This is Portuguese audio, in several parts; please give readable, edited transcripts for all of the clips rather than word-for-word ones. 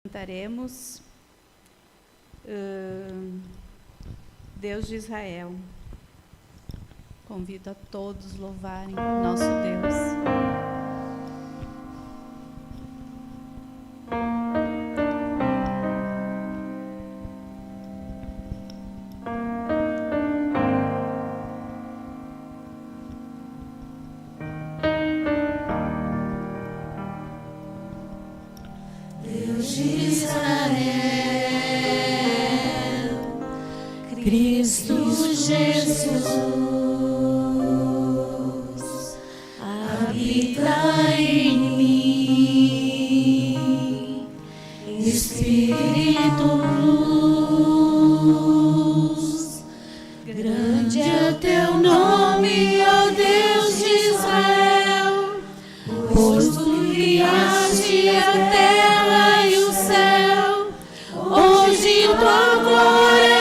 Cantaremos Deus de Israel. Convido a todos a louvarem nosso Deus. Cristo Jesus habita em mim, Espírito luz, grande é o teu nome, ó Deus de Israel, pois tu criaste a terra e o céu, hoje tua glória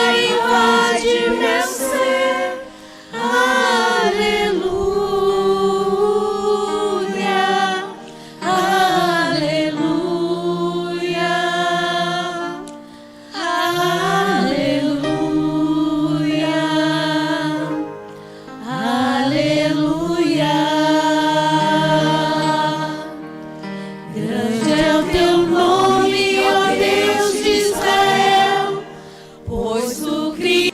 meu ser, aleluia, aleluia, aleluia, aleluia. Grande é o teu nome, ó Deus de Israel, pois tu criaste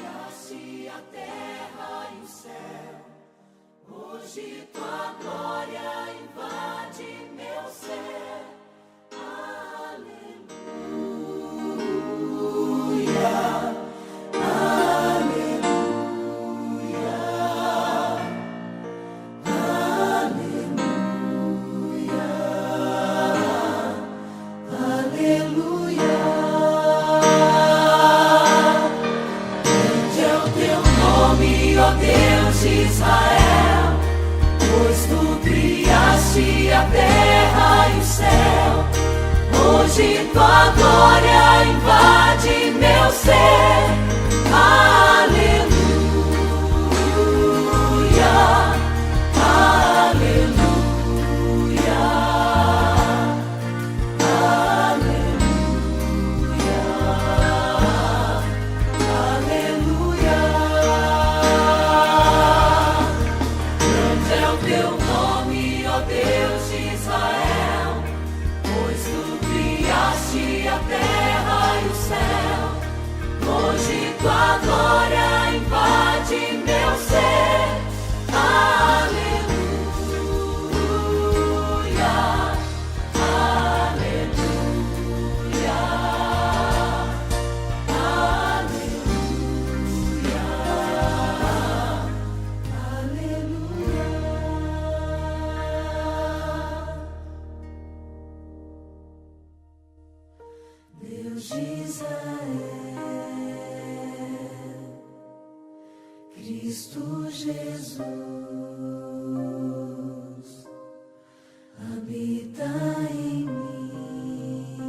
tua glória invade meu ser, aleluia, aleluia, aleluia, aleluia. Grande é o teu nome, ó Deus de Israel, pois tu criaste a terra e o céu, hoje tua glória invade meu ser, aleluia, aleluia, aleluia, aleluia. Teu nome, ó Deus de Israel, pois tu criaste a terra e o céu, hoje tua glória invade meu ser, aleluia, aleluia, aleluia. Deus de Israel, Cristo Jesus habita em mim,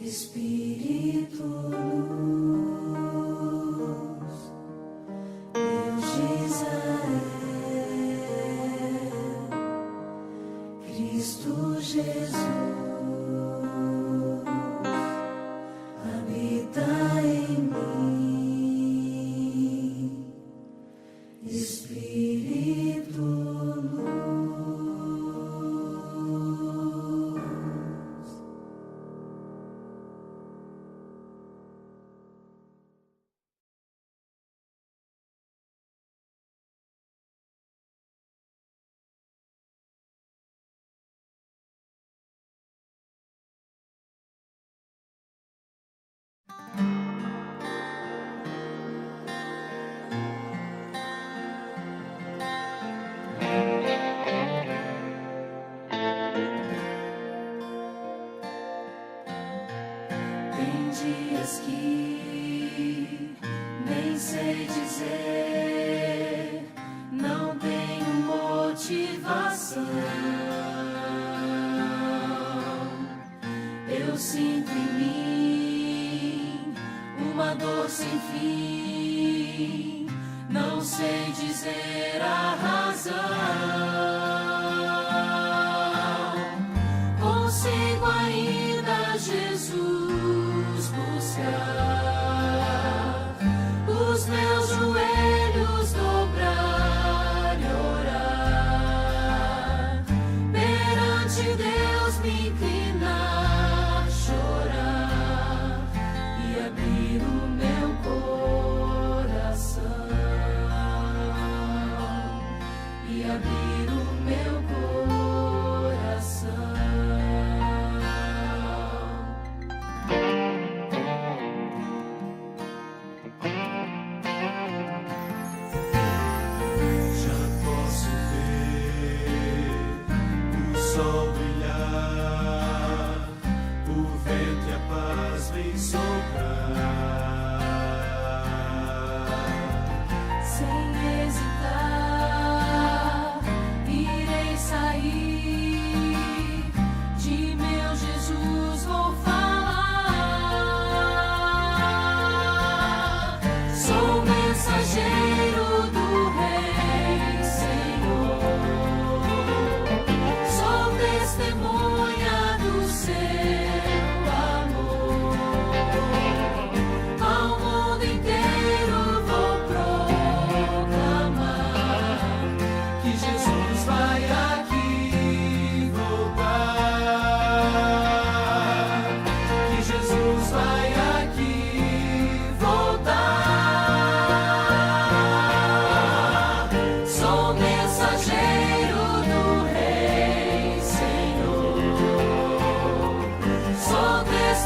Espírito luz, Deus de Israel, Cristo Jesus habita em mim, Espírito luz. Tem dias que nem sei dizer, não tenho motivação. Eu sinto em mim uma dor sem fim, não sei dizer a razão. Consigo ainda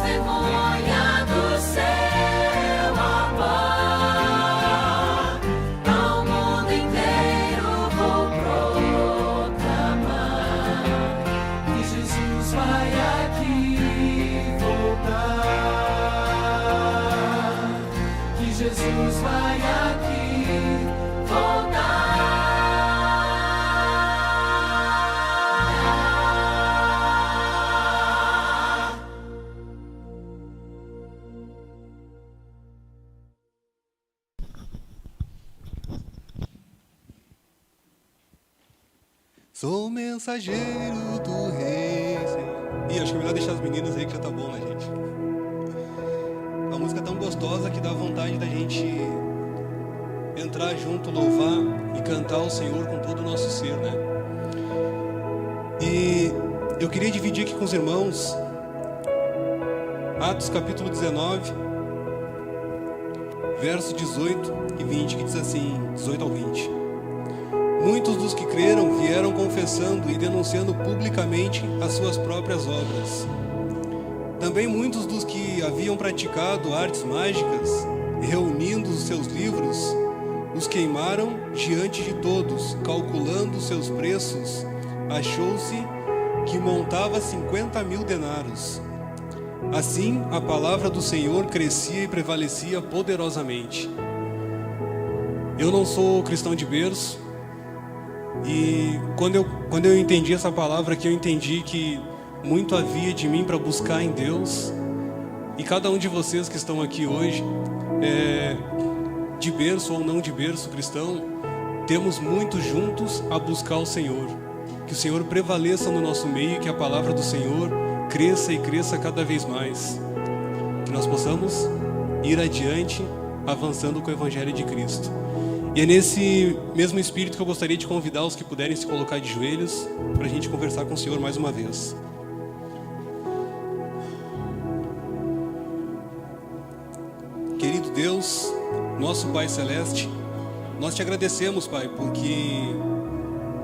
testemunha do seu amor. Ao mundo inteiro vou proclamar que Jesus vai aqui voltar, que Jesus vai aqui voltar. Sou mensageiro do rei. Ih, acho que é melhor deixar as meninas aí que já tá bom, né, gente? A música é tão gostosa que dá vontade da gente entrar junto, louvar e cantar ao Senhor com todo o nosso ser, né? E eu queria dividir aqui com os irmãos Atos capítulo 19, versos 18 e 20, que diz assim, 18 ao 20. Muitos dos que creram vieram confessando e denunciando publicamente as suas próprias obras. Também muitos dos que haviam praticado artes mágicas, reunindo os seus livros, os queimaram diante de todos, calculando seus preços. Achou-se que montava 50.000 denários. Assim, a palavra do Senhor crescia e prevalecia poderosamente. Eu não sou cristão de berço, e quando eu entendi essa palavra aqui, eu entendi que muito havia de mim para buscar em Deus. E cada um de vocês que estão aqui hoje, de berço ou não de berço cristão, temos muito juntos a buscar o Senhor. Que o Senhor prevaleça no nosso meio e que a palavra do Senhor cresça e cresça cada vez mais. Que nós possamos ir adiante, avançando com o Evangelho de Cristo. E é nesse mesmo espírito que eu gostaria de convidar os que puderem se colocar de joelhos para a gente conversar com o Senhor mais uma vez. Querido Deus, nosso Pai Celeste, nós te agradecemos, Pai, porque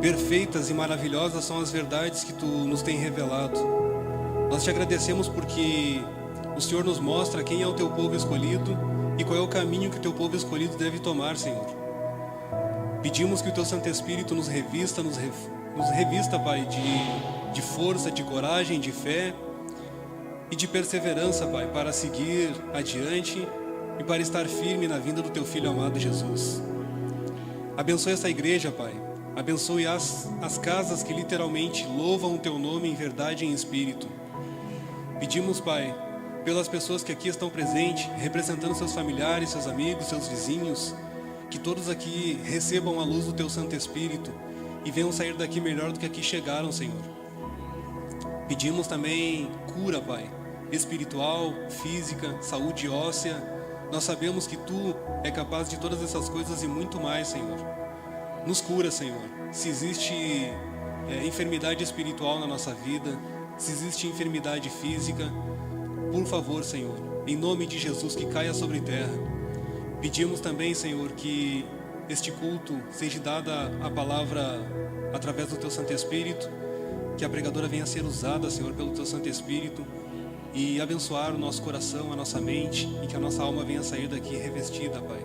perfeitas e maravilhosas são as verdades que Tu nos tem revelado. Nós te agradecemos porque o Senhor nos mostra quem é o Teu povo escolhido e qual é o caminho que o Teu povo escolhido deve tomar, Senhor. Pedimos que o Teu Santo Espírito nos revista, Pai, de força, de coragem, de fé e de perseverança, Pai, para seguir adiante e para estar firme na vinda do Teu Filho amado Jesus. Abençoe essa igreja, Pai. Abençoe as casas que literalmente louvam o Teu nome em verdade e em espírito. Pedimos, Pai, pelas pessoas que aqui estão presentes, representando seus familiares, seus amigos, seus vizinhos, que todos aqui recebam a luz do Teu Santo Espírito e venham sair daqui melhor do que aqui chegaram, Senhor. Pedimos também cura, Pai, espiritual, física, saúde óssea. Nós sabemos que Tu é capaz de todas essas coisas e muito mais, Senhor. Nos cura, Senhor. Se existe enfermidade espiritual na nossa vida, se existe enfermidade física, por favor, Senhor, em nome de Jesus, que caia sobre terra. Pedimos também, Senhor, que este culto seja dada a palavra através do Teu Santo Espírito, que a pregadora venha a ser usada, Senhor, pelo Teu Santo Espírito e abençoar o nosso coração, a nossa mente, e que a nossa alma venha a sair daqui revestida, Pai,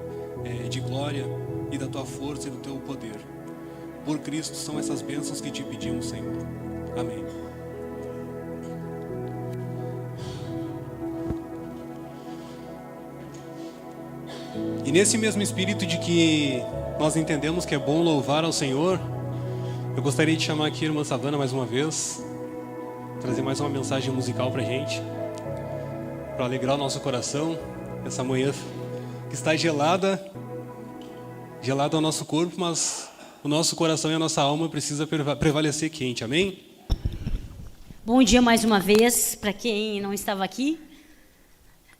de glória e da Tua força e do Teu poder. Por Cristo são essas bênçãos que Te pedimos, Senhor. Amém. E nesse mesmo espírito de que nós entendemos que é bom louvar ao Senhor, eu gostaria de chamar aqui a irmã Savana mais uma vez, trazer mais uma mensagem musical pra gente, para alegrar o nosso coração, essa manhã que está gelada ao nosso corpo, mas o nosso coração e a nossa alma precisa prevalecer quente, amém? Bom dia mais uma vez, para quem não estava aqui,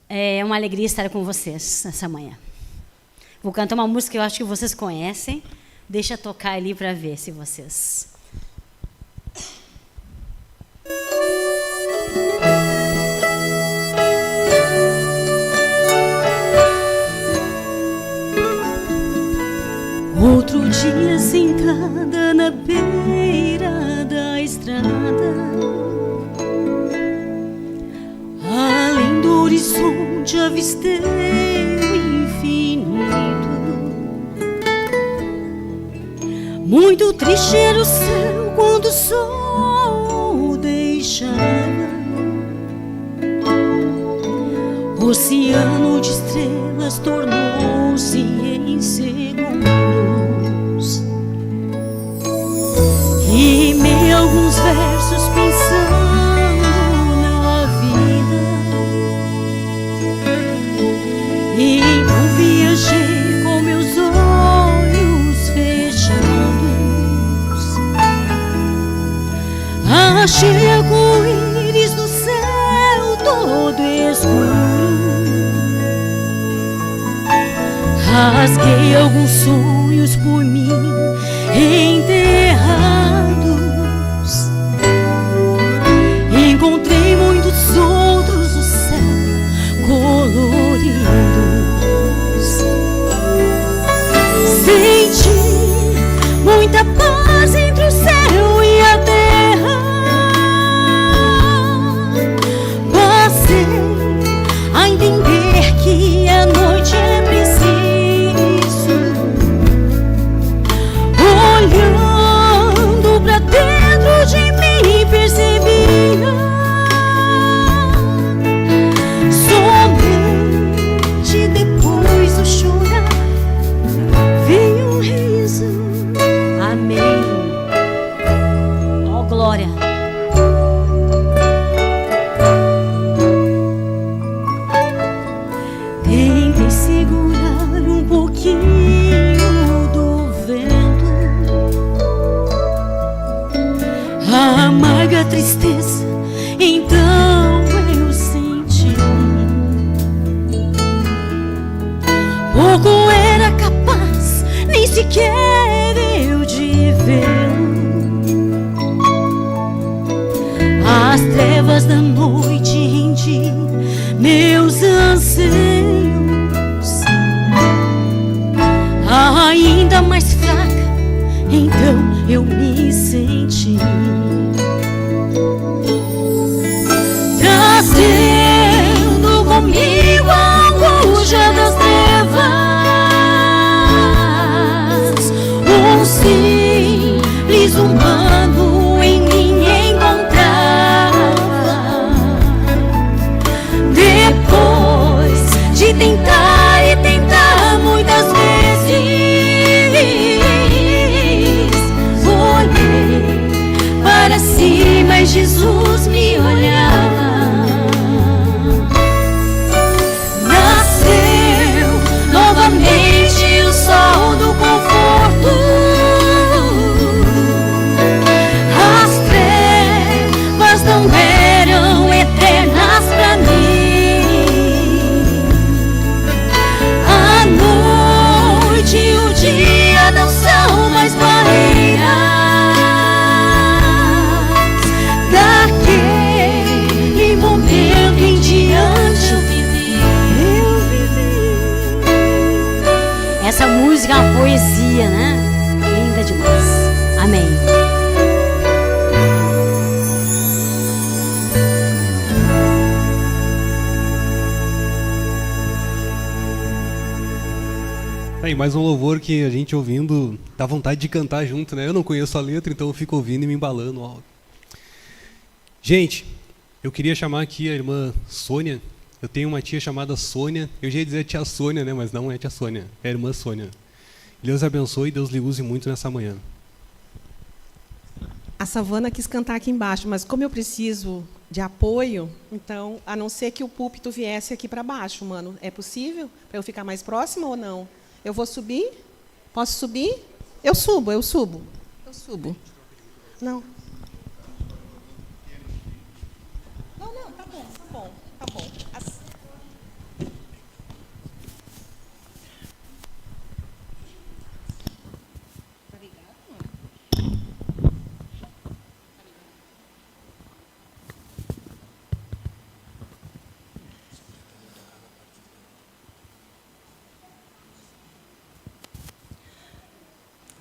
é uma alegria estar com vocês nessa manhã. Vou cantar uma música que eu acho que vocês conhecem. Deixa tocar ali para ver se vocês... Outro dia sentada na beira da estrada, além horizonte avistei o infinito. Muito triste era o céu quando o sol deixava. O oceano de estrelas tornou-se em segundos. E meio a alguns versos pensando na vida, então viajei com meus olhos fechados. Achei arco-íris no céu todo escuro. Rasguei alguns sonhos por mim enterrados. Encontrei muitos outros no céu coloridos. Senti muita paz entre o céu e a terra. Passei a entender que a noite é preciso. Olhando pra dentro de mim percebia somente depois do chorar veio um riso. Amém. Oh, glória. Tentei segurar um pouquinho do vento, a amarga tristeza, então eu senti. Pouco era capaz, nem sequer eu de vê-lo. As trevas da noite rendi meus anseios. Ainda mais fraca, então eu me senti. Trazendo comigo a angústia das trevas, um simples humano em mim encontrava. Depois de tentar e tentar muitas vezes, olhei para si, mas Jesus me olhava. Nasceu novamente o sol do conforto. As trevas não eram eternas pra mim. A noite e o dia não são mais barreiras. Daquele momento em diante eu vivi. Essa música é uma poesia, né? Linda demais. Amém. Aí, mais um louvor que a gente ouvindo dá vontade de cantar junto, né? Eu não conheço a letra, então eu fico ouvindo e me embalando. Ó. Gente, eu queria chamar aqui a irmã Sônia. Eu tenho uma tia chamada Sônia. Eu já ia dizer tia Sônia, né? Mas não é tia Sônia, é a irmã Sônia. Deus abençoe e Deus lhe use muito nessa manhã. A Savana quis cantar aqui embaixo, mas como eu preciso de apoio, então, a não ser que o púlpito viesse aqui para baixo, mano. É possível? Para eu ficar mais próxima ou não? Eu vou subir? Posso subir? Eu subo. Eu subo. Não. Não, tá bom.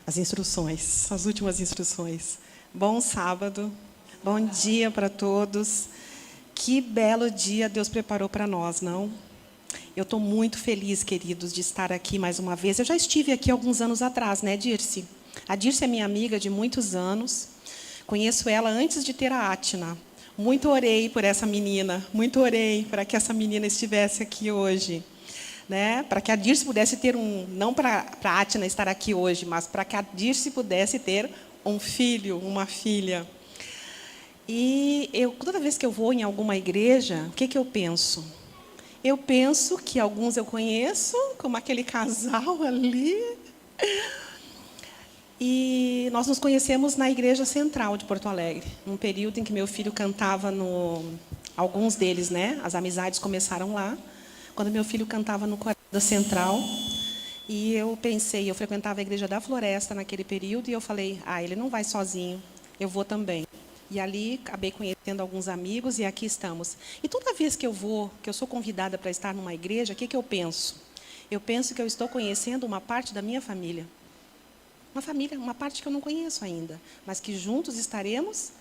As instruções, as últimas instruções. Bom sábado, bom dia para todos. Que belo dia Deus preparou para nós, não? Eu estou muito feliz, queridos, de estar aqui mais uma vez. Eu já estive aqui alguns anos atrás, né, Dirce? A Dirce é minha amiga de muitos anos. Conheço ela antes de ter a Atna. Muito orei por essa menina, muito orei para que essa menina estivesse aqui hoje. Né? Para que a Dirce pudesse ter não para a Atna estar aqui hoje, mas para que a Dirce pudesse ter um filho, uma filha. E toda vez que eu vou em alguma igreja, o que eu penso? Eu penso que alguns eu conheço, como aquele casal ali. E nós nos conhecemos na Igreja Central de Porto Alegre, num período em que meu filho cantava alguns deles, né? As amizades começaram lá, quando meu filho cantava no coral da Central. E eu frequentava a Igreja da Floresta naquele período, e eu falei, ele não vai sozinho, eu vou também. E ali acabei conhecendo alguns amigos e aqui estamos. E toda vez que eu sou convidada para estar numa igreja, o que eu penso? Eu penso que eu estou conhecendo uma parte da minha família. Uma parte que eu não conheço ainda, mas que juntos estaremos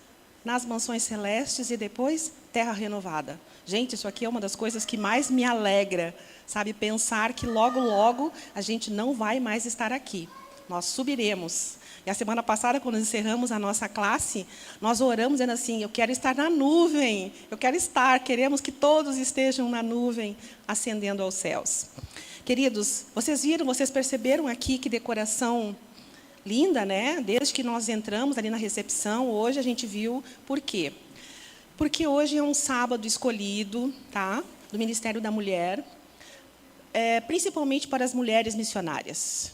nas mansões celestes e depois terra renovada. Gente, isso aqui é uma das coisas que mais me alegra, sabe? Pensar que logo, logo a gente não vai mais estar aqui. Nós subiremos. E a semana passada, quando encerramos a nossa classe, nós oramos dizendo assim, eu quero estar na nuvem, queremos que todos estejam na nuvem, ascendendo aos céus. Queridos, vocês perceberam aqui que decoração linda, né? Desde que nós entramos ali na recepção, hoje a gente viu por quê? Porque hoje é um sábado escolhido, tá? Do Ministério da Mulher, principalmente para as mulheres missionárias.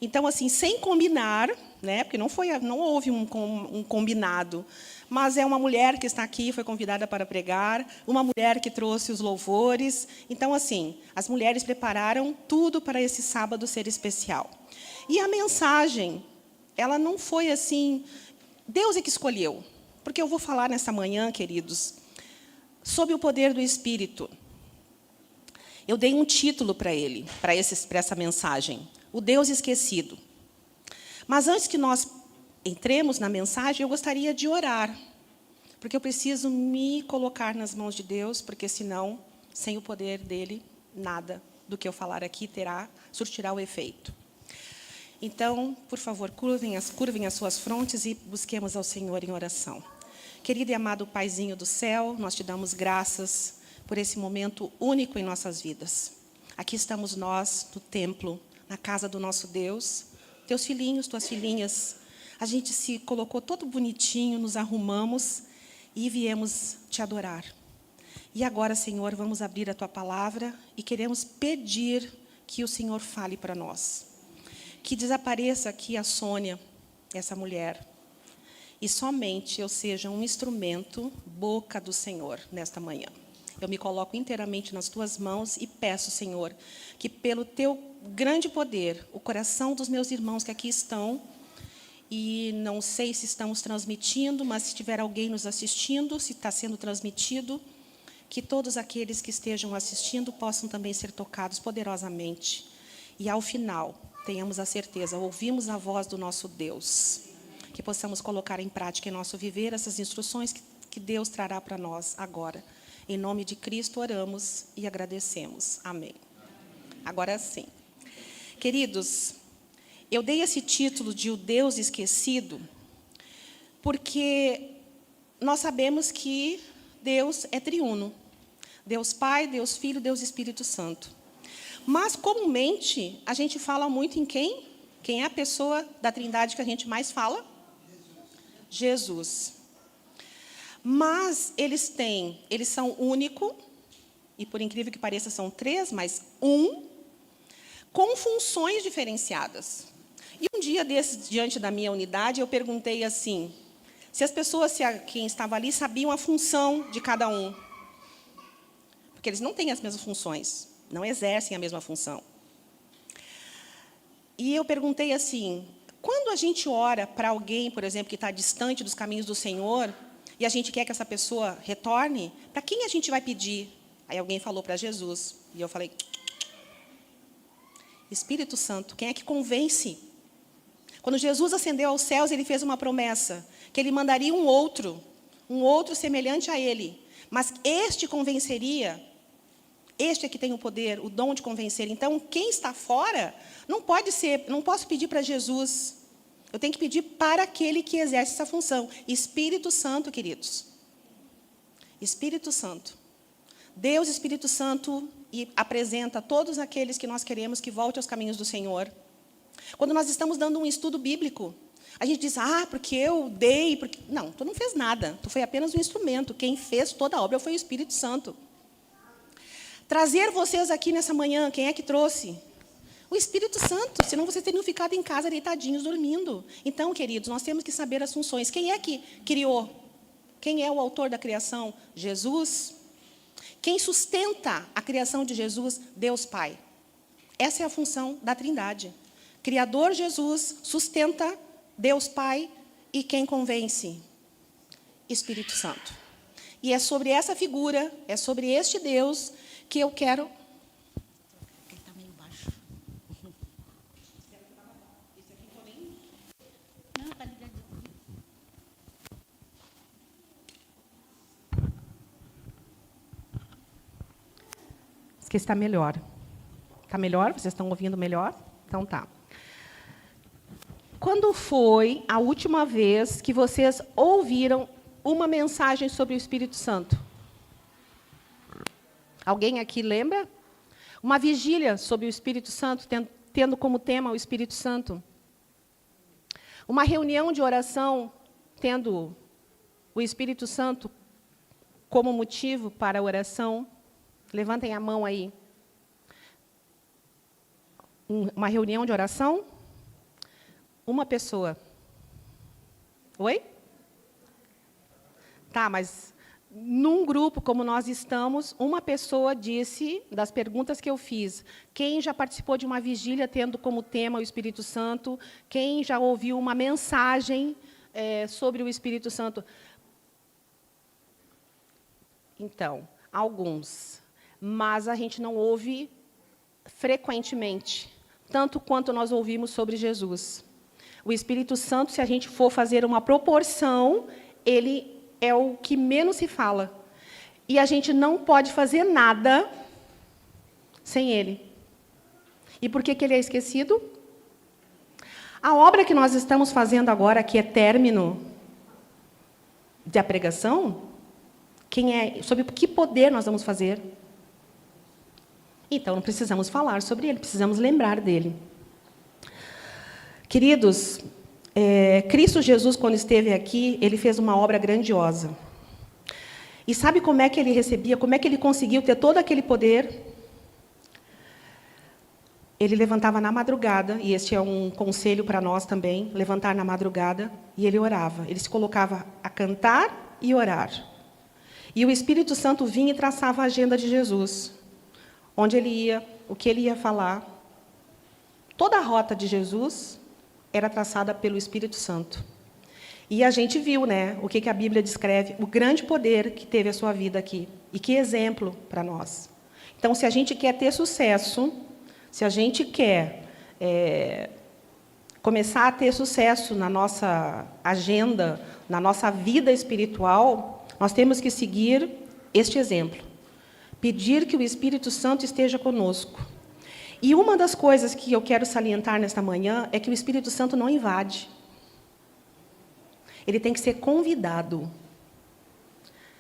Então, assim, sem combinar, né? Porque não houve um combinado, mas é uma mulher que está aqui, foi convidada para pregar, uma mulher que trouxe os louvores. Então, assim, as mulheres prepararam tudo para esse sábado ser especial. E a mensagem, ela não foi assim, Deus é que escolheu. Porque eu vou falar nessa manhã, queridos, sobre o poder do Espírito. Eu dei um título para ele, para essa mensagem. O Deus esquecido. Mas antes que nós entremos na mensagem, eu gostaria de orar. Porque eu preciso me colocar nas mãos de Deus, porque senão, sem o poder dele, nada do que eu falar aqui surtirá o efeito. Então, por favor, curvem as suas frontes e busquemos ao Senhor em oração. Querido e amado Paizinho do céu, nós te damos graças por esse momento único em nossas vidas. Aqui estamos nós, no templo, na casa do nosso Deus, teus filhinhos, tuas filhinhas. A gente se colocou todo bonitinho, nos arrumamos e viemos te adorar. E agora, Senhor, vamos abrir a tua palavra e queremos pedir que o Senhor fale para nós. Que desapareça aqui a Sônia, essa mulher, e somente eu seja um instrumento, boca do Senhor, nesta manhã. Eu me coloco inteiramente nas tuas mãos e peço, Senhor, que pelo teu grande poder, o coração dos meus irmãos que aqui estão, e não sei se estamos transmitindo, mas se tiver alguém nos assistindo, se está sendo transmitido, que todos aqueles que estejam assistindo possam também ser tocados poderosamente. E ao final, tenhamos a certeza, ouvimos a voz do nosso Deus, que possamos colocar em prática em nosso viver essas instruções que Deus trará para nós agora. Em nome de Cristo oramos e agradecemos. Amém. Agora sim. Queridos, eu dei esse título de O Deus Esquecido, porque nós sabemos que Deus é triuno. Deus Pai, Deus Filho, Deus Espírito Santo. Mas, comumente, a gente fala muito em quem? Quem é a pessoa da Trindade que a gente mais fala? Jesus. Mas eles são único, e por incrível que pareça são 3, mas com funções diferenciadas. E um dia desses, diante da minha unidade, eu perguntei assim, se as pessoas, quem estava ali, sabiam a função de cada um. Porque eles não têm as mesmas funções, não exercem a mesma função. E eu perguntei assim, quando a gente ora para alguém, por exemplo, que está distante dos caminhos do Senhor, e a gente quer que essa pessoa retorne, para quem a gente vai pedir? Aí alguém falou para Jesus, e eu falei, Espírito Santo, quem é que convence? Quando Jesus ascendeu aos céus, ele fez uma promessa, que ele mandaria um outro semelhante a ele, Mas este convenceria, este é que tem o poder, o dom de convencer. Então, quem está fora, não posso pedir para Jesus. Eu tenho que pedir para aquele que exerce essa função. Espírito Santo, queridos. Espírito Santo. Deus, Espírito Santo, e apresenta todos aqueles que nós queremos que volte aos caminhos do Senhor. Quando nós estamos dando um estudo bíblico, a gente diz, porque eu dei... Porque... Não, tu não fez nada. Tu foi apenas um instrumento. Quem fez toda a obra foi o Espírito Santo. Trazer vocês aqui nessa manhã, quem é que trouxe? O Espírito Santo, senão vocês teriam ficado em casa deitadinhos, dormindo. Então, queridos, nós temos que saber as funções. Quem é que criou? Quem é o autor da criação? Jesus. Quem sustenta a criação de Jesus? Deus Pai. Essa é a função da Trindade. Criador Jesus sustenta Deus Pai e quem convence? Espírito Santo. E é sobre essa figura, é sobre este Deus que eu quero... Ele está meio baixo. Esse aqui também? Não, está ligado. Esse aqui está melhor. Está melhor? Vocês estão ouvindo melhor? Então tá. Quando foi a última vez que vocês ouviram uma mensagem sobre o Espírito Santo? Alguém aqui lembra? Uma vigília sobre o Espírito Santo, tendo como tema o Espírito Santo. Uma reunião de oração, tendo o Espírito Santo como motivo para a oração. Levantem a mão aí. Uma reunião de oração? Uma pessoa. Oi? Tá, mas num grupo como nós estamos, uma pessoa disse, das perguntas que eu fiz, quem já participou de uma vigília tendo como tema o Espírito Santo? Quem já ouviu uma mensagem sobre o Espírito Santo? Então, alguns. Mas a gente não ouve frequentemente, tanto quanto nós ouvimos sobre Jesus. O Espírito Santo, se a gente for fazer uma proporção, ele é o que menos se fala. E a gente não pode fazer nada sem ele. E por que ele é esquecido? A obra que nós estamos fazendo agora, que é término da pregação, sobre que poder nós vamos fazer? Então, não precisamos falar sobre ele, precisamos lembrar dele. Queridos, Cristo Jesus, quando esteve aqui, ele fez uma obra grandiosa. E sabe como é que ele recebia, como é que ele conseguiu ter todo aquele poder? Ele levantava na madrugada, e este é um conselho para nós também, levantar na madrugada, e ele orava. Ele se colocava a cantar e orar. E o Espírito Santo vinha e traçava a agenda de Jesus. Onde ele ia, o que ele ia falar. Toda a rota de Jesus era traçada pelo Espírito Santo. E a gente viu, né, o que a Bíblia descreve, o grande poder que teve a sua vida aqui. E que exemplo para nós. Então, se a gente quer ter sucesso, se a gente quer começar a ter sucesso na nossa agenda, na nossa vida espiritual, nós temos que seguir este exemplo. Pedir que o Espírito Santo esteja conosco. E uma das coisas que eu quero salientar nesta manhã é que o Espírito Santo não invade. Ele tem que ser convidado.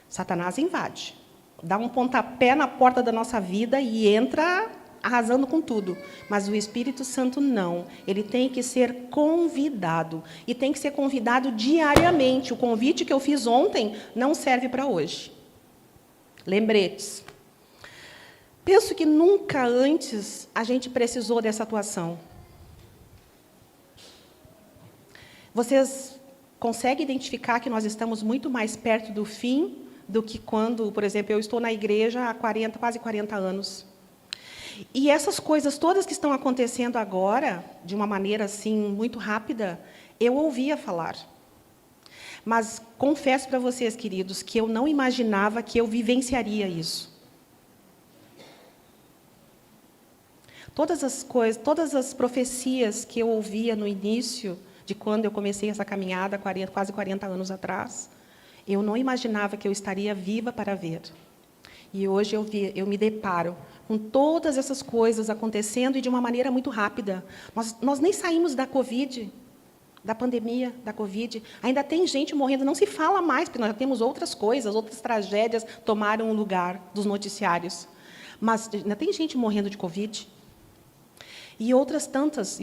Satanás invade. Dá um pontapé na porta da nossa vida e entra arrasando com tudo. Mas o Espírito Santo não. Ele tem que ser convidado. E tem que ser convidado diariamente. O convite que eu fiz ontem não serve para hoje. Lembretes. Penso que nunca antes a gente precisou dessa atuação. Vocês conseguem identificar que nós estamos muito mais perto do fim do que quando, por exemplo, eu estou na igreja há quase 40 anos. E essas coisas todas que estão acontecendo agora, de uma maneira assim muito rápida, eu ouvia falar. Mas confesso para vocês, queridos, que eu não imaginava que eu vivenciaria isso. Todas as coisas, todas as profecias que eu ouvia no início de quando eu comecei essa caminhada, quase 40 anos atrás, Eu não imaginava que eu estaria viva para ver. E hoje eu me deparo com todas essas coisas acontecendo e de uma maneira muito rápida. Nós nem saímos da Covid, da pandemia, da Covid. Ainda tem gente morrendo, não se fala mais, porque nós já temos outras coisas, outras tragédias tomaram o lugar dos noticiários. Mas ainda tem gente morrendo de Covid. E outras tantas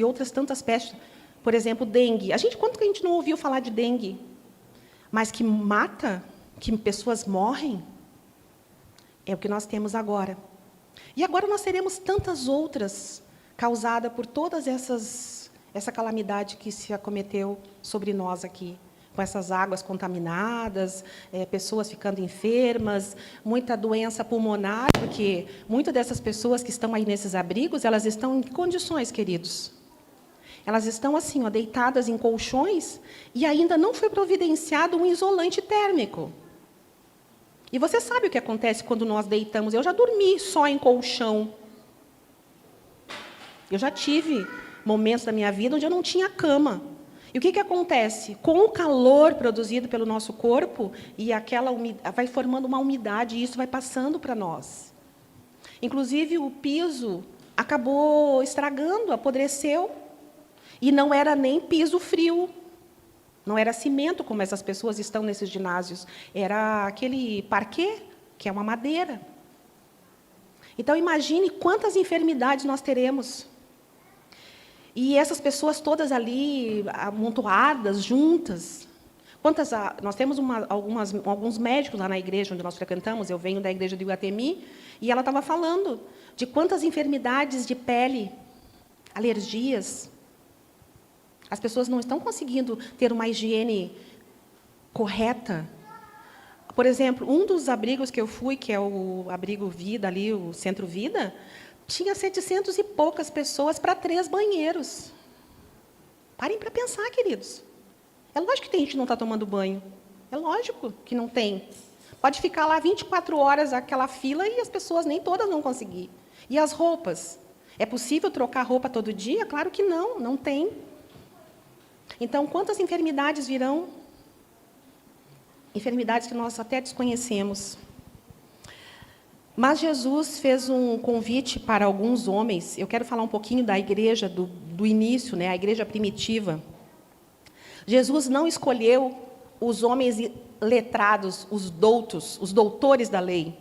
pestes. Por exemplo, dengue. Quanto que a gente não ouviu falar de dengue? Mas que mata, que pessoas morrem, é o que nós temos agora. E agora nós teremos tantas outras, causada por todas essa calamidade que se acometeu sobre nós aqui, com essas águas contaminadas, pessoas ficando enfermas, muita doença pulmonar, porque muitas dessas pessoas que estão aí nesses abrigos, elas estão em que condições, queridos? Elas estão assim, deitadas em colchões, e ainda não foi providenciado um isolante térmico. E você sabe o que acontece quando nós deitamos. Eu já dormi só em colchão. Eu já tive momentos da minha vida onde eu não tinha cama. E o que acontece? Com o calor produzido pelo nosso corpo, e aquela vai formando uma umidade, e isso vai passando para nós. Inclusive, o piso acabou estragando, apodreceu, e não era nem piso frio. Não era cimento, como essas pessoas estão nesses ginásios. Era aquele parquet, que é uma madeira. Então, imagine quantas enfermidades nós teremos. E essas pessoas todas ali, amontoadas, juntas. Nós temos alguns médicos lá na igreja onde nós frequentamos. Eu venho da igreja de Iguatemi, e ela estava falando de quantas enfermidades de pele, alergias. As pessoas não estão conseguindo ter uma higiene correta. Por exemplo, um dos abrigos que eu fui, que é o Abrigo Vida, ali, o Centro Vida, tinha 700 e poucas pessoas para 3 banheiros. Parem para pensar, queridos. É lógico que tem gente que não está tomando banho. É lógico que não tem. Pode ficar lá 24 horas aquela fila e as pessoas nem todas vão conseguir. E as roupas? É possível trocar roupa todo dia? Claro que não, não tem. Então, quantas enfermidades virão? Enfermidades que nós até desconhecemos. Mas Jesus fez um convite para alguns homens. Eu quero falar um pouquinho da igreja do início, a igreja primitiva. Jesus não escolheu os homens letrados, os doutos, os doutores da lei.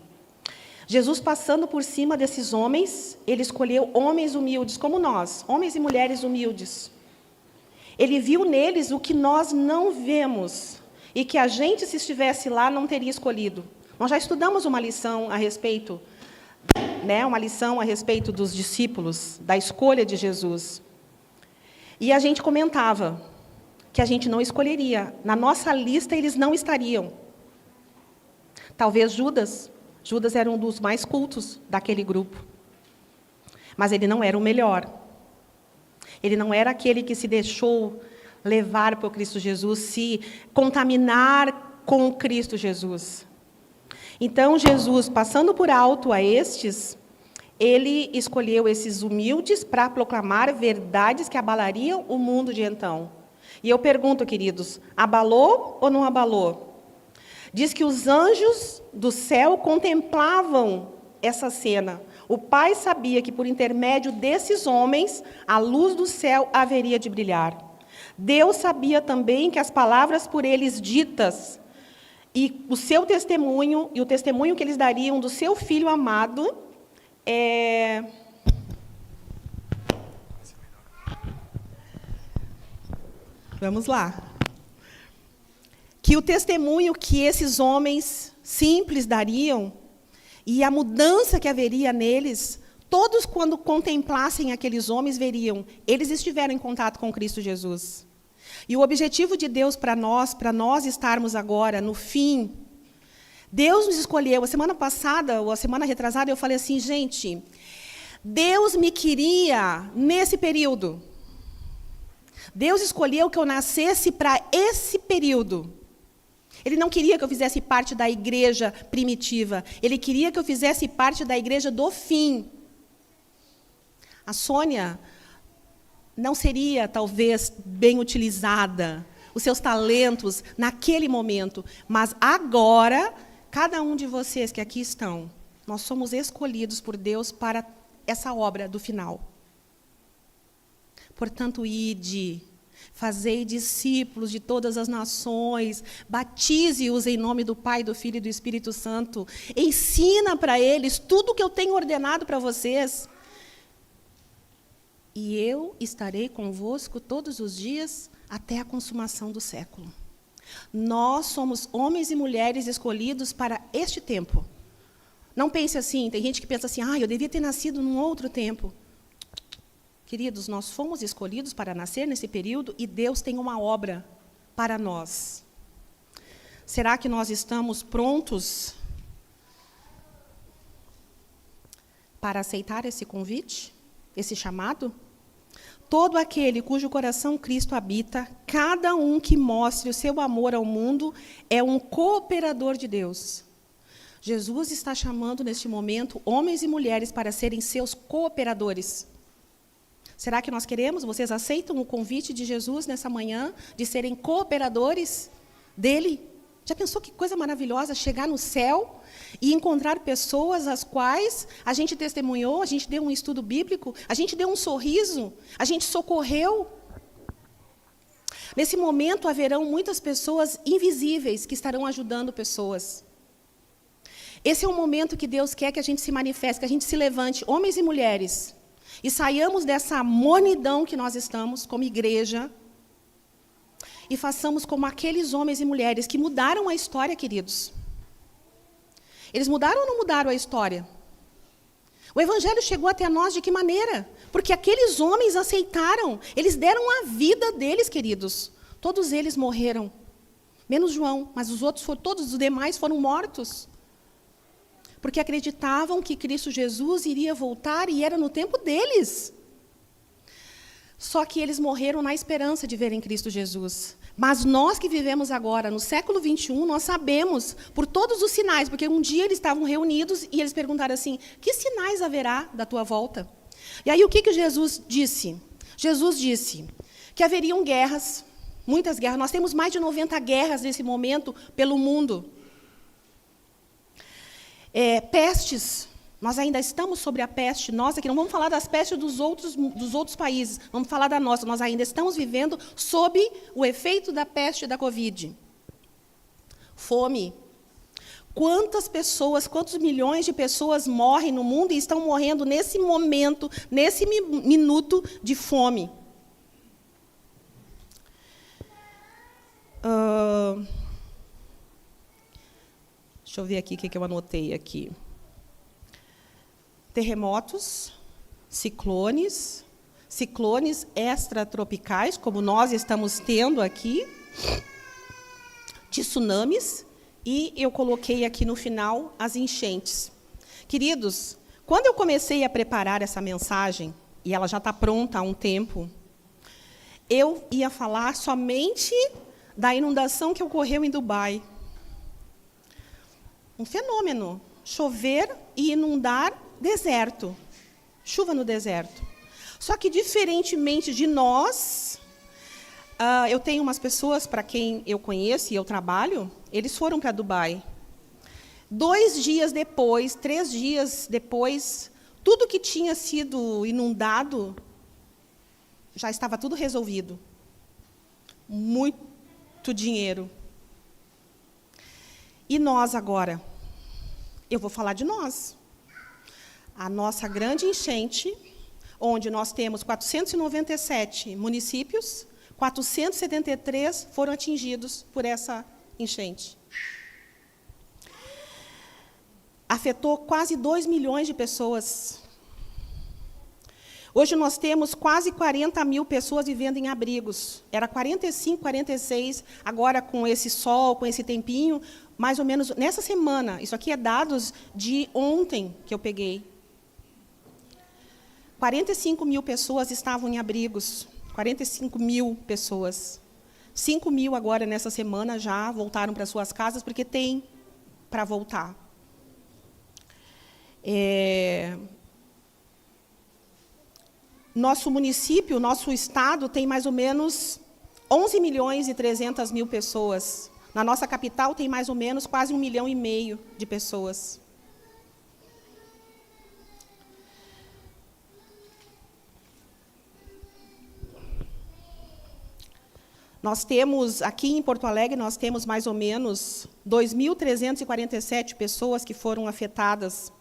Jesus, passando por cima desses homens, ele escolheu homens humildes, como nós, homens e mulheres humildes. Ele viu neles o que nós não vemos, e que a gente, se estivesse lá, não teria escolhido. Nós já estudamos uma lição a respeito, dos discípulos, da escolha de Jesus. E a gente comentava que a gente não escolheria. Na nossa lista, eles não estariam. Talvez Judas. Judas era um dos mais cultos daquele grupo. Mas ele não era o melhor. Ele não era aquele que se deixou levar por Cristo Jesus, se contaminar com Cristo Jesus. Então, Jesus, passando por alto a estes, ele escolheu esses humildes para proclamar verdades que abalariam o mundo de então. E eu pergunto, queridos, abalou ou não abalou? Diz que os anjos do céu contemplavam essa cena. O Pai sabia que, por intermédio desses homens, a luz do céu haveria de brilhar. Deus sabia também que as palavras por eles ditas, e o seu testemunho, e o testemunho que eles dariam do seu Filho amado, Vamos lá. Que o testemunho que esses homens simples dariam, e a mudança que haveria neles, todos, quando contemplassem aqueles homens, veriam, eles estiveram em contato com Cristo Jesus. E o objetivo de Deus para nós estarmos agora no fim, Deus nos escolheu. A semana passada, ou a semana retrasada, eu falei assim, gente, Deus me queria nesse período. Deus escolheu que eu nascesse para esse período. Ele não queria que eu fizesse parte da igreja primitiva. Ele queria que eu fizesse parte da igreja do fim. A Sônia não seria, talvez, bem utilizada os seus talentos naquele momento. Mas agora, cada um de vocês que aqui estão, nós somos escolhidos por Deus para essa obra do final. Portanto, ide, fazei discípulos de todas as nações, batize-os em nome do Pai, do Filho e do Espírito Santo, ensina para eles tudo o que eu tenho ordenado para vocês. E eu estarei convosco todos os dias até a consumação do século. Nós somos homens e mulheres escolhidos para este tempo. Não pense assim, tem gente que pensa assim, eu devia ter nascido num outro tempo. Queridos, nós fomos escolhidos para nascer nesse período e Deus tem uma obra para nós. Será que nós estamos prontos para aceitar esse convite, esse chamado? Todo aquele cujo coração Cristo habita, cada um que mostre o seu amor ao mundo, é um cooperador de Deus. Jesus está chamando, neste momento, homens e mulheres para serem seus cooperadores. Será que nós queremos? Vocês aceitam o convite de Jesus nessa manhã, de serem cooperadores dele? Já pensou que coisa maravilhosa chegar no céu e encontrar pessoas às quais a gente testemunhou, a gente deu um estudo bíblico, a gente deu um sorriso, a gente socorreu? Nesse momento haverão muitas pessoas invisíveis que estarão ajudando pessoas. Esse é o momento que Deus quer que a gente se manifeste, que a gente se levante, homens e mulheres, e saiamos dessa mornidão que nós estamos como igreja e façamos como aqueles homens e mulheres que mudaram a história, queridos. Eles mudaram ou não mudaram a história? O Evangelho chegou até nós de que maneira? Porque aqueles homens aceitaram, eles deram a vida deles, queridos. Todos eles morreram, menos João, mas os outros, todos os demais foram mortos. Porque acreditavam que Cristo Jesus iria voltar e era no tempo deles. Só que eles morreram na esperança de verem Cristo Jesus. Mas nós que vivemos agora, no século 21, nós sabemos, por todos os sinais, porque um dia eles estavam reunidos e eles perguntaram assim, que sinais haverá da tua volta? E aí o que Jesus disse? Jesus disse que haveriam guerras, muitas guerras. Nós temos mais de 90 guerras nesse momento pelo mundo. Pestes, nós ainda estamos sobre a peste, nós aqui não vamos falar das pestes dos outros países, vamos falar da nossa, nós ainda estamos vivendo sob o efeito da peste da Covid. Fome. Quantas pessoas, quantos milhões de pessoas morrem no mundo e estão morrendo nesse momento, nesse minuto de fome? Deixa eu ver aqui o que eu anotei aqui. Terremotos, ciclones extratropicais, como nós estamos tendo aqui, tsunamis, e eu coloquei aqui no final as enchentes. Queridos, quando eu comecei a preparar essa mensagem, e ela já está pronta há um tempo, eu ia falar somente da inundação que ocorreu em Dubai. Um fenômeno, chover e inundar deserto, chuva no deserto. Só que, diferentemente de nós, eu tenho umas pessoas para quem eu conheço e eu trabalho, eles foram para Dubai. 2 dias depois, 3 dias depois, tudo que tinha sido inundado já estava tudo resolvido. Muito dinheiro. E nós agora? Eu vou falar de nós. A nossa grande enchente, onde nós temos 497 municípios, 473 foram atingidos por essa enchente. Afetou quase 2 milhões de pessoas. Hoje nós temos quase 40 mil pessoas vivendo em abrigos. Era 45, 46, agora com esse sol, com esse tempinho, mais ou menos nessa semana. Isso aqui é dados de ontem que eu peguei. 45 mil pessoas estavam em abrigos. 45 mil pessoas. 5 mil agora, nessa semana, já voltaram para suas casas, porque tem para voltar. Nosso município, nosso estado, tem mais ou menos 11.300.000 pessoas. Na nossa capital tem mais ou menos quase 1,5 milhão de pessoas. Nós temos, aqui em Porto Alegre, nós temos mais ou menos 2.347 pessoas que foram afetadas.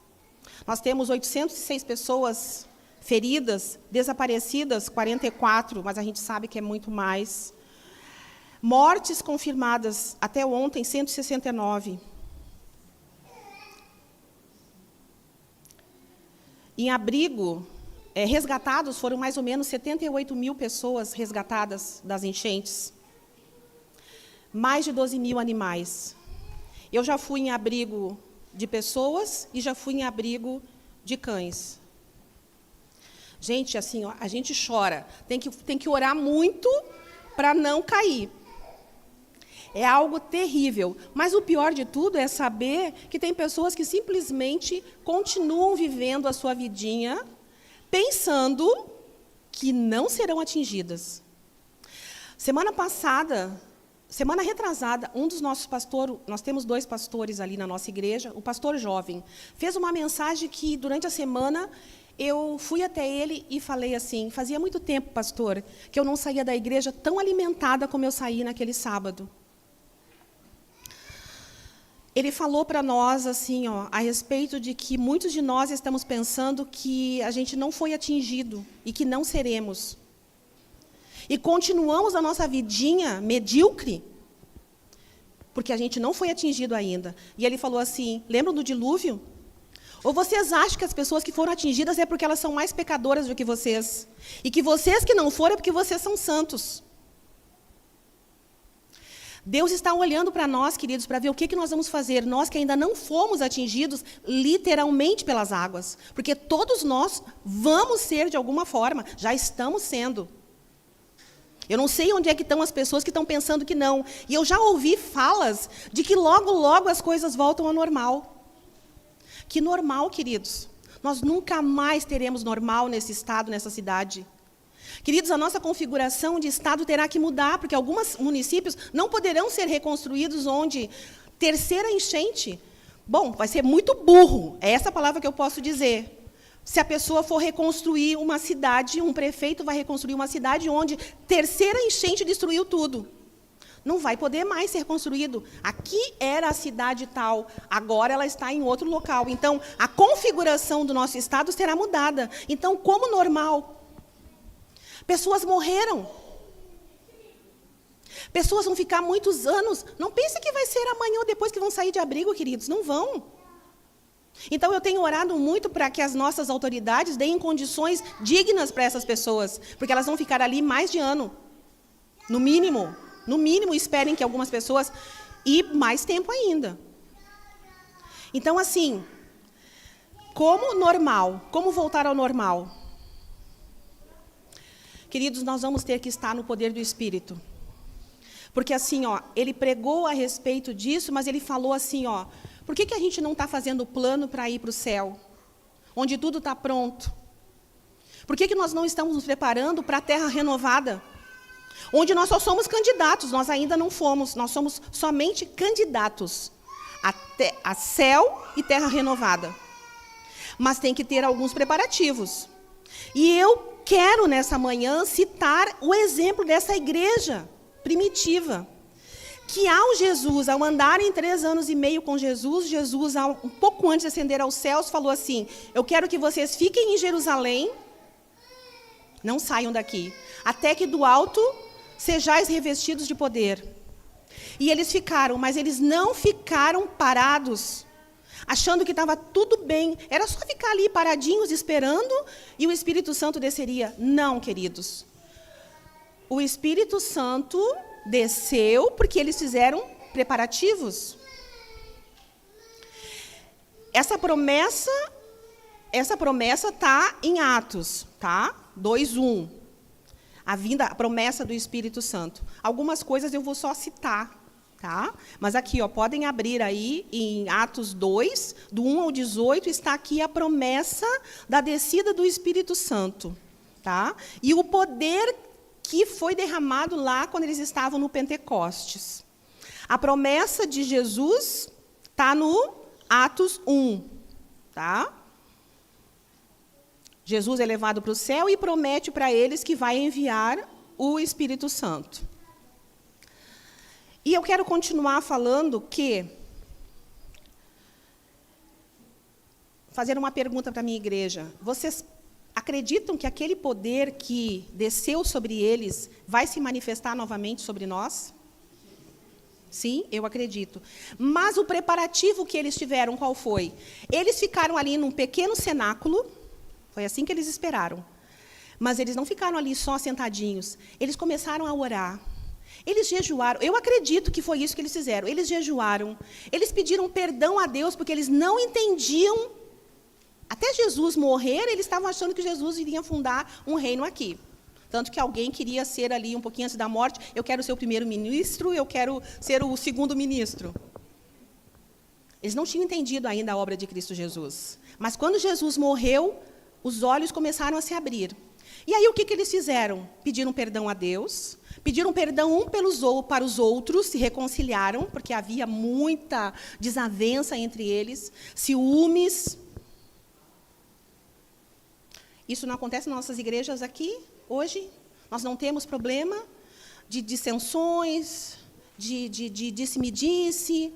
Nós temos 806 pessoas feridas, desaparecidas, 44, mas a gente sabe que é muito mais. Mortes confirmadas, até ontem, 169. Em abrigo, resgatados, foram mais ou menos 78.000 pessoas resgatadas das enchentes. Mais de 12.000 animais. Eu já fui em abrigo de pessoas e já fui em abrigo de cães. Gente, assim, ó, a gente chora. Tem que orar muito para não cair. É algo terrível. Mas o pior de tudo é saber que tem pessoas que simplesmente continuam vivendo a sua vidinha, pensando que não serão atingidas. Semana retrasada, um dos nossos pastores, nós temos 2 pastores ali na nossa igreja, o pastor jovem, fez uma mensagem que, durante a semana, eu fui até ele e falei assim, fazia muito tempo, pastor, que eu não saía da igreja tão alimentada como eu saí naquele sábado. Ele falou para nós assim, ó, a respeito de que muitos de nós estamos pensando que a gente não foi atingido e que não seremos. E continuamos a nossa vidinha medíocre, porque a gente não foi atingido ainda. E ele falou assim, lembram do dilúvio? Ou vocês acham que as pessoas que foram atingidas é porque elas são mais pecadoras do que vocês? E que vocês que não foram é porque vocês são santos? Deus está olhando para nós, queridos, para ver o que nós vamos fazer. Nós que ainda não fomos atingidos literalmente pelas águas. Porque todos nós vamos ser de alguma forma, já estamos sendo. Eu não sei onde é que estão as pessoas que estão pensando que não. E eu já ouvi falas de que logo, logo as coisas voltam ao normal. Que normal, queridos? Nós nunca mais teremos normal nesse estado, nessa cidade. Queridos, a nossa configuração de estado terá que mudar, porque alguns municípios não poderão ser reconstruídos onde terceira enchente. Bom, vai ser muito burro, é essa palavra que eu posso dizer. Se a pessoa for reconstruir uma cidade, um prefeito vai reconstruir uma cidade onde terceira enchente destruiu tudo. Não vai poder mais ser construído. Aqui era a cidade tal, agora ela está em outro local. Então, a configuração do nosso estado será mudada. Então, como normal? Pessoas morreram. Pessoas vão ficar muitos anos. Não pense que vai ser amanhã ou depois que vão sair de abrigo, queridos. Não vão. Então, eu tenho orado muito para que as nossas autoridades deem condições dignas para essas pessoas, porque elas vão ficar ali mais de ano. No mínimo, esperem que algumas pessoas... E mais tempo ainda. Então, assim, como normal? Como voltar ao normal? Queridos, nós vamos ter que estar no poder do Espírito. Porque assim, ó, ele pregou a respeito disso, mas ele falou assim, ó, por que a gente não está fazendo plano para ir para o céu? Onde tudo está pronto? Por que nós não estamos nos preparando para a terra renovada? Onde nós só somos candidatos, nós ainda não fomos, nós somos somente candidatos a céu e terra renovada. Mas tem que ter alguns preparativos. E eu quero, nessa manhã, citar o exemplo dessa igreja primitiva, que ao andarem 3 anos e meio com Jesus, um pouco antes de ascender aos céus, falou assim, eu quero que vocês fiquem em Jerusalém, não saiam daqui, até que do alto sejais revestidos de poder. E eles ficaram, mas eles não ficaram parados, achando que estava tudo bem. Era só ficar ali paradinhos, esperando, e o Espírito Santo desceria. Não, queridos. O Espírito Santo desceu porque eles fizeram preparativos. Essa promessa está em Atos, tá? 2:1. A promessa do Espírito Santo. Algumas coisas eu vou só citar. Tá? Mas aqui, ó, podem abrir aí em Atos 2, do 1 ao 18, está aqui a promessa da descida do Espírito Santo. Tá? E o poder que foi derramado lá quando eles estavam no Pentecostes. A promessa de Jesus está no Atos 1. Tá? Jesus é levado para o céu e promete para eles que vai enviar o Espírito Santo. E eu quero continuar falando fazer uma pergunta para a minha igreja. Vocês acreditam que aquele poder que desceu sobre eles vai se manifestar novamente sobre nós? Sim, eu acredito. Mas o preparativo que eles tiveram, qual foi? Eles ficaram ali num pequeno cenáculo, foi assim que eles esperaram. Mas eles não ficaram ali só sentadinhos. Eles começaram a orar. Eles jejuaram. Eu acredito que foi isso que eles fizeram. Eles jejuaram. Eles pediram perdão a Deus porque eles não entendiam. Até Jesus morrer, eles estavam achando que Jesus iria fundar um reino aqui. Tanto que alguém queria ser ali um pouquinho antes da morte. Eu quero ser o primeiro-ministro, eu quero ser o segundo-ministro. Eles não tinham entendido ainda a obra de Cristo Jesus. Mas quando Jesus morreu, os olhos começaram a se abrir. E aí o que eles fizeram? Pediram perdão a Deus, pediram perdão para os outros, se reconciliaram, porque havia muita desavença entre eles, ciúmes. Isso não acontece nas nossas igrejas aqui, hoje? Nós não temos problema de dissensões, de disse-me-disse,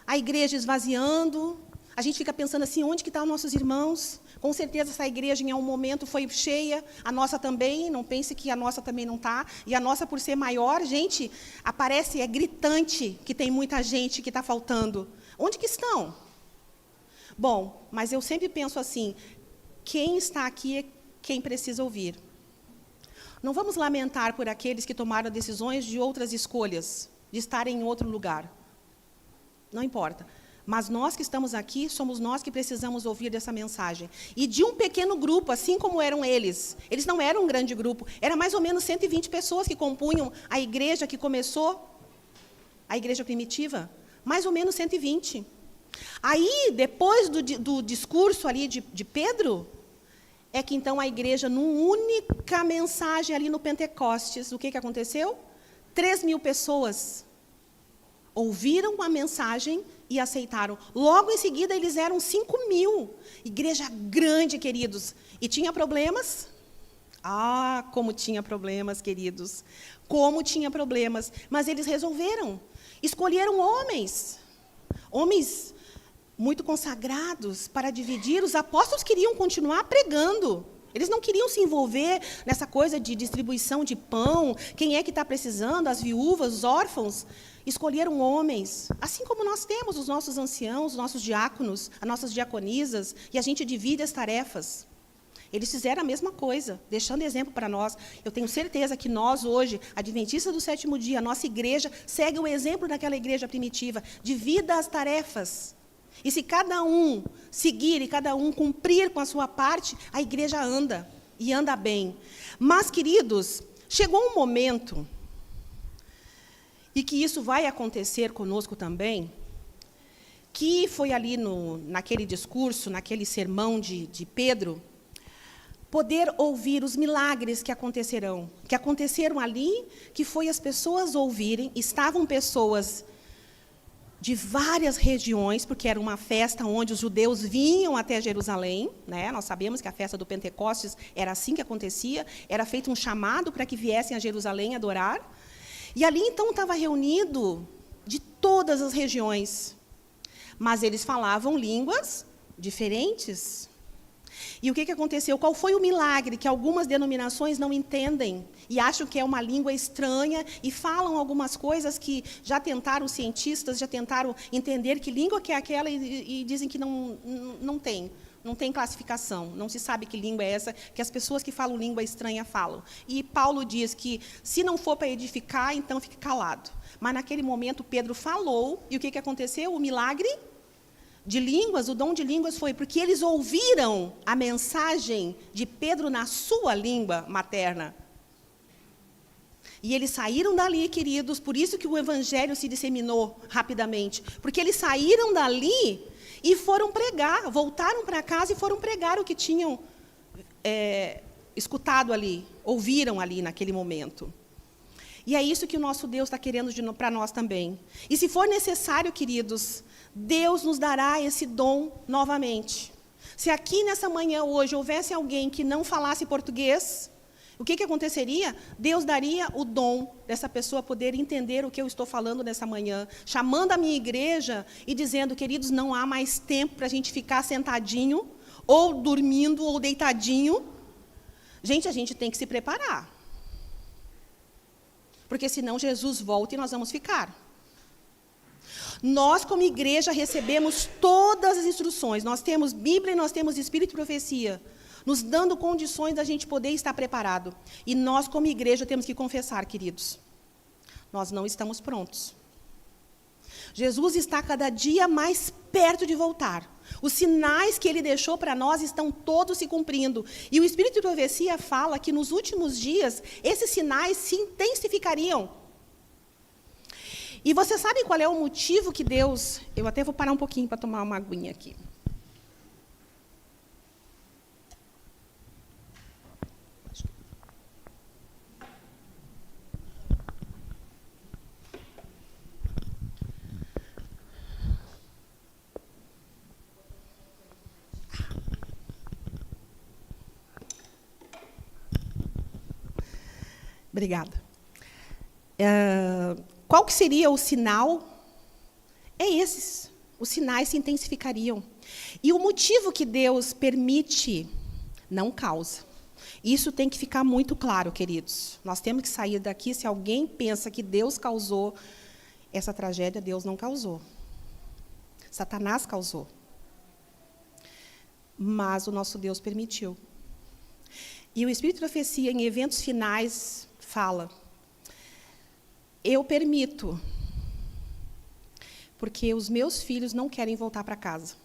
a igreja esvaziando. A gente fica pensando assim, onde que estão os nossos irmãos? Com certeza essa igreja em algum momento foi cheia, a nossa também, não pense que a nossa também não está. E a nossa, por ser maior, gente, aparece, é gritante que tem muita gente que está faltando. Onde que estão? Bom, mas eu sempre penso assim, quem está aqui é quem precisa ouvir. Não vamos lamentar por aqueles que tomaram decisões de outras escolhas, de estarem em outro lugar. Não importa. Mas nós que estamos aqui, somos nós que precisamos ouvir dessa mensagem. E de um pequeno grupo, assim como eram eles. Eles não eram um grande grupo. Era mais ou menos 120 pessoas que compunham a igreja que começou, a igreja primitiva. Mais ou menos 120. Aí, depois do discurso ali de Pedro, é que então a igreja, numa única mensagem ali no Pentecostes, o que aconteceu? 3.000 pessoas ouviram a mensagem e aceitaram. Logo em seguida, eles eram 5.000. Igreja grande, queridos. E tinha problemas? Ah, como tinha problemas, queridos. Como tinha problemas. Mas eles resolveram. Escolheram homens. Homens muito consagrados para dividir. Os apóstolos queriam continuar pregando. Eles não queriam se envolver nessa coisa de distribuição de pão, quem é que está precisando, as viúvas, os órfãos. Escolheram homens, assim como nós temos os nossos anciãos, os nossos diáconos, as nossas diaconisas, e a gente divide as tarefas. Eles fizeram a mesma coisa, deixando exemplo para nós. Eu tenho certeza que nós, hoje, adventistas do sétimo dia, a nossa igreja, segue o exemplo daquela igreja primitiva, divida as tarefas. E se cada um seguir e cada um cumprir com a sua parte, a igreja anda, e anda bem. Mas, queridos, chegou um momento, e que isso vai acontecer conosco também, que foi ali naquele discurso, naquele sermão de Pedro, poder ouvir os milagres que aconteceram ali, que foi as pessoas ouvirem, estavam pessoas de várias regiões, porque era uma festa onde os judeus vinham até Jerusalém, né? Nós sabemos que a festa do Pentecostes era assim que acontecia, era feito um chamado para que viessem a Jerusalém adorar, e ali então estava reunido de todas as regiões, mas eles falavam línguas diferentes. E o que aconteceu? Qual foi o milagre que algumas denominações não entendem e acham que é uma língua estranha e falam algumas coisas que já tentaram, os cientistas já tentaram entender que língua que é aquela e dizem que não tem classificação, não se sabe que língua é essa, que as pessoas que falam língua estranha falam. E Paulo diz que, se não for para edificar, então fique calado. Mas, naquele momento, Pedro falou, e o que aconteceu? O milagre de línguas, o dom de línguas foi porque eles ouviram a mensagem de Pedro na sua língua materna. E eles saíram dali, queridos, por isso que o evangelho se disseminou rapidamente, porque eles saíram dali e foram pregar, voltaram para casa e foram pregar o que tinham escutado ali, ouviram ali naquele momento. E é isso que o nosso Deus está querendo para nós também. E se for necessário, queridos, Deus nos dará esse dom novamente. Se aqui nessa manhã hoje houvesse alguém que não falasse português, o que aconteceria? Deus daria o dom dessa pessoa poder entender o que eu estou falando nessa manhã, chamando a minha igreja e dizendo, queridos, não há mais tempo para a gente ficar sentadinho, ou dormindo, ou deitadinho. Gente, a gente tem que se preparar. Porque senão Jesus volta e nós vamos ficar. Nós, como igreja, recebemos todas as instruções. Nós temos Bíblia e nós temos Espírito e Profecia, nos dando condições da gente poder estar preparado. E nós, como igreja, temos que confessar, queridos, nós não estamos prontos. Jesus está cada dia mais perto de voltar. Os sinais que ele deixou para nós estão todos se cumprindo. E o Espírito de Profecia fala que nos últimos dias, esses sinais se intensificariam. E você sabe qual é o motivo que Deus... Eu até vou parar um pouquinho para tomar uma aguinha aqui. Obrigada. Qual que seria o sinal? É esses. Os sinais se intensificariam. E o motivo que Deus permite não causa. Isso tem que ficar muito claro, queridos. Nós temos que sair daqui, se alguém pensa que Deus causou essa tragédia, Deus não causou. Satanás causou. Mas o nosso Deus permitiu. E o Espírito de Profecia, em eventos finais, fala, eu permito, porque os meus filhos não querem voltar para casa.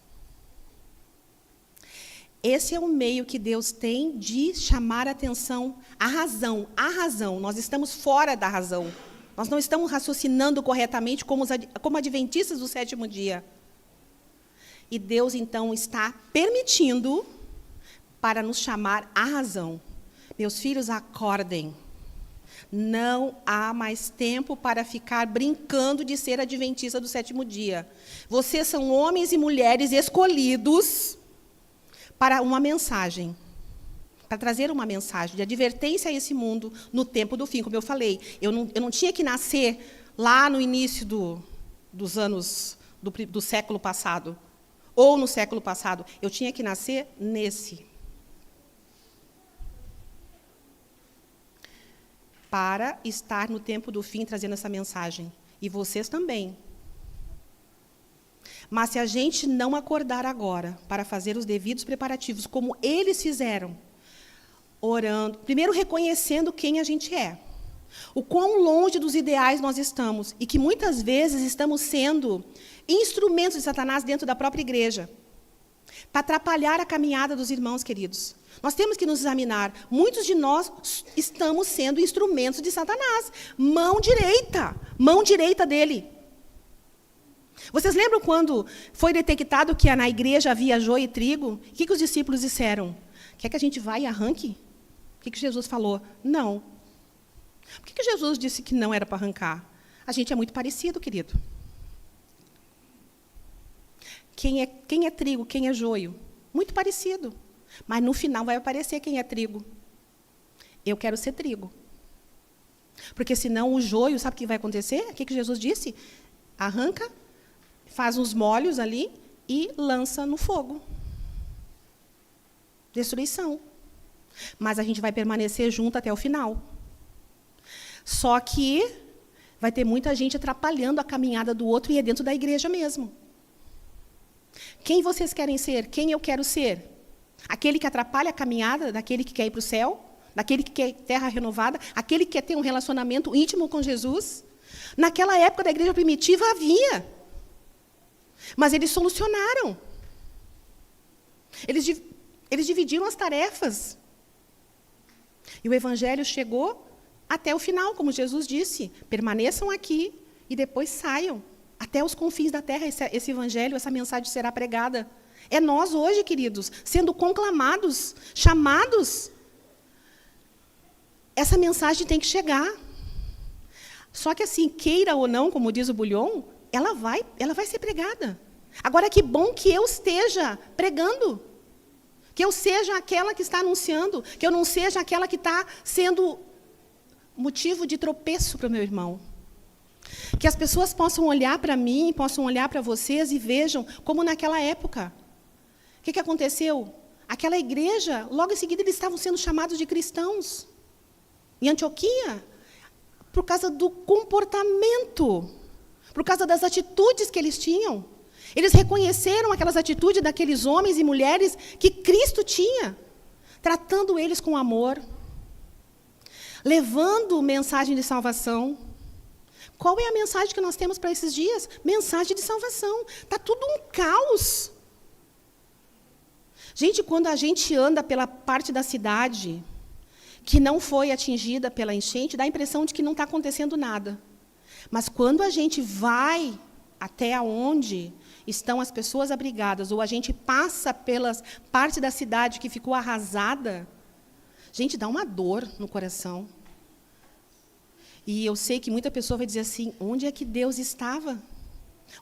Esse é o meio que Deus tem de chamar a atenção, a razão. Nós estamos fora da razão. Nós não estamos raciocinando corretamente como adventistas do sétimo dia. E Deus, então, está permitindo para nos chamar à razão. Meus filhos, acordem. Não há mais tempo para ficar brincando de ser adventista do sétimo dia. Vocês são homens e mulheres escolhidos para uma mensagem, para trazer uma mensagem de advertência a esse mundo no tempo do fim. Como eu falei, eu não tinha que nascer lá no início dos anos do século passado, ou no século passado. Eu tinha que nascer nesse. Para estar no tempo do fim trazendo essa mensagem. E vocês também. Mas se a gente não acordar agora para fazer os devidos preparativos, como eles fizeram, orando, primeiro reconhecendo quem a gente é, o quão longe dos ideais nós estamos, e que muitas vezes estamos sendo instrumentos de Satanás dentro da própria igreja, para atrapalhar a caminhada dos irmãos, queridos. Nós temos que nos examinar. Muitos de nós estamos sendo instrumentos de Satanás. Mão direita dele. Vocês lembram quando foi detectado que na igreja havia joio e trigo? O que os discípulos disseram? Quer que a gente vá e arranque? O que Jesus falou? Não. Por que Jesus disse que não era para arrancar? A gente é muito parecido, querido. Quem é trigo, quem é joio? Muito parecido. Mas no final vai aparecer quem é trigo. Eu quero ser trigo. Porque senão o joio, sabe o que vai acontecer? O que Jesus disse? Arranca, faz uns molhos ali e lança no fogo. Destruição. Mas a gente vai permanecer junto até o final. Só que vai ter muita gente atrapalhando a caminhada do outro e é dentro da igreja mesmo. Quem vocês querem ser? Quem eu quero ser? Aquele que atrapalha a caminhada daquele que quer ir para o céu? Daquele que quer terra renovada? Aquele que quer ter um relacionamento íntimo com Jesus? Naquela época da igreja primitiva havia. Mas eles solucionaram. Eles dividiram as tarefas. E o evangelho chegou até o final, como Jesus disse. Permaneçam aqui e depois saiam. Até os confins da terra esse evangelho, essa mensagem será pregada. É nós hoje, queridos, sendo conclamados, chamados essa mensagem tem que chegar. Só que assim, queira ou não, como diz o Bullion, ela vai ser pregada. Agora, que bom que eu esteja pregando. Que eu seja aquela que está anunciando. Que eu não seja aquela que está sendo motivo de tropeço para o meu irmão. Que as pessoas possam olhar para mim, possam olhar para vocês e vejam como naquela época. O que aconteceu? Aquela igreja, logo em seguida, eles estavam sendo chamados de cristãos. Em Antioquia, por causa do comportamento, por causa das atitudes que eles tinham. Eles reconheceram aquelas atitudes daqueles homens e mulheres que Cristo tinha, tratando eles com amor, levando mensagem de salvação. Qual é a mensagem que nós temos para esses dias? Mensagem de salvação. Está tudo um caos. Gente, quando a gente anda pela parte da cidade que não foi atingida pela enchente, dá a impressão de que não está acontecendo nada. Mas quando a gente vai até onde estão as pessoas abrigadas, ou a gente passa pelas partes da cidade que ficou arrasada, gente, dá uma dor no coração. E eu sei que muita pessoa vai dizer assim, onde é que Deus estava?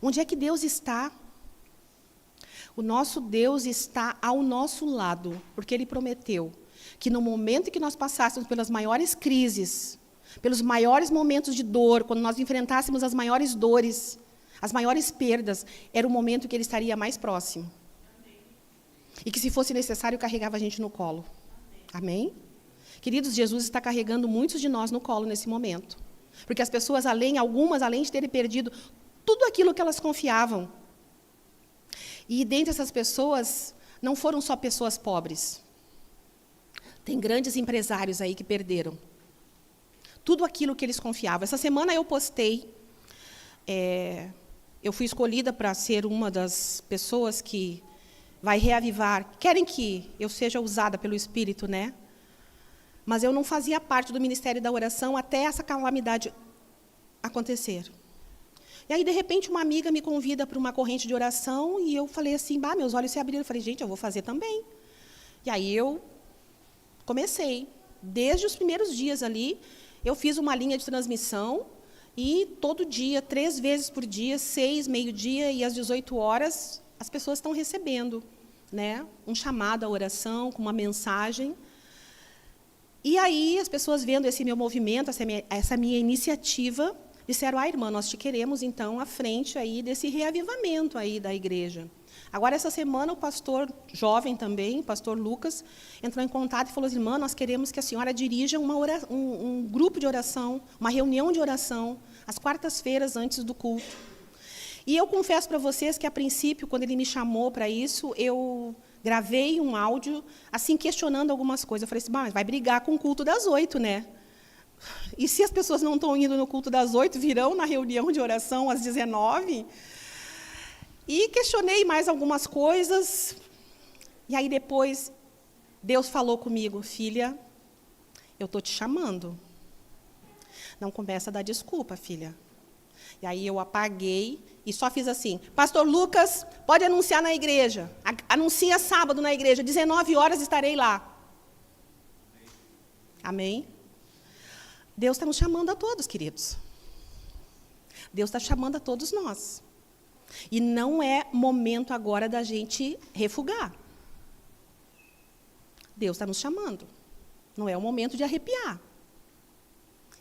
Onde é que Deus está? O nosso Deus está ao nosso lado, porque Ele prometeu que no momento em que nós passássemos pelas maiores crises, pelos maiores momentos de dor, quando nós enfrentássemos as maiores dores, as maiores perdas, era o momento que Ele estaria mais próximo. E que, se fosse necessário, carregava a gente no colo. Amém? Queridos, Jesus está carregando muitos de nós no colo nesse momento. Porque as pessoas, algumas, além de terem perdido tudo aquilo que elas confiavam. E dentre essas pessoas, não foram só pessoas pobres. Tem grandes empresários aí que perderam tudo aquilo que eles confiavam. Essa semana eu postei, eu fui escolhida para ser uma das pessoas que vai reavivar. Querem que eu seja usada pelo Espírito, né? Mas eu não fazia parte do Ministério da Oração até essa calamidade acontecer. E aí, de repente, uma amiga me convida para uma corrente de oração e eu falei assim, meus olhos se abriram. Eu falei, gente, eu vou fazer também. E aí eu comecei. Desde os primeiros dias ali, eu fiz uma linha de transmissão e todo dia, 3 vezes por dia, 6, meio-dia e às 18 horas, as pessoas estão recebendo, né, um chamado à oração com uma mensagem. E aí, as pessoas vendo esse meu movimento, essa minha iniciativa, disseram, irmã, nós te queremos, então, à frente aí desse reavivamento aí da igreja. Agora, essa semana, o pastor jovem também, o pastor Lucas, entrou em contato e falou assim, irmã, nós queremos que a senhora dirija um grupo de oração, uma reunião de oração, às quartas-feiras, antes do culto. E eu confesso para vocês que, a princípio, quando ele me chamou para isso, eu gravei um áudio, assim, questionando algumas coisas. Eu falei assim, mas vai brigar com o culto das 8, né? E se as pessoas não estão indo no culto das 8, virão na reunião de oração às 19? E questionei mais algumas coisas. E aí, depois, Deus falou comigo, filha, eu estou te chamando. Não começa a dar desculpa, filha. E aí eu apaguei e só fiz assim, pastor Lucas, pode anunciar na igreja. Anuncia sábado na igreja, 19 horas estarei lá. Amém? Deus está nos chamando a todos, queridos. Deus está chamando a todos nós. E não é momento agora da gente refugar. Deus está nos chamando. Não é o momento de arrepiar.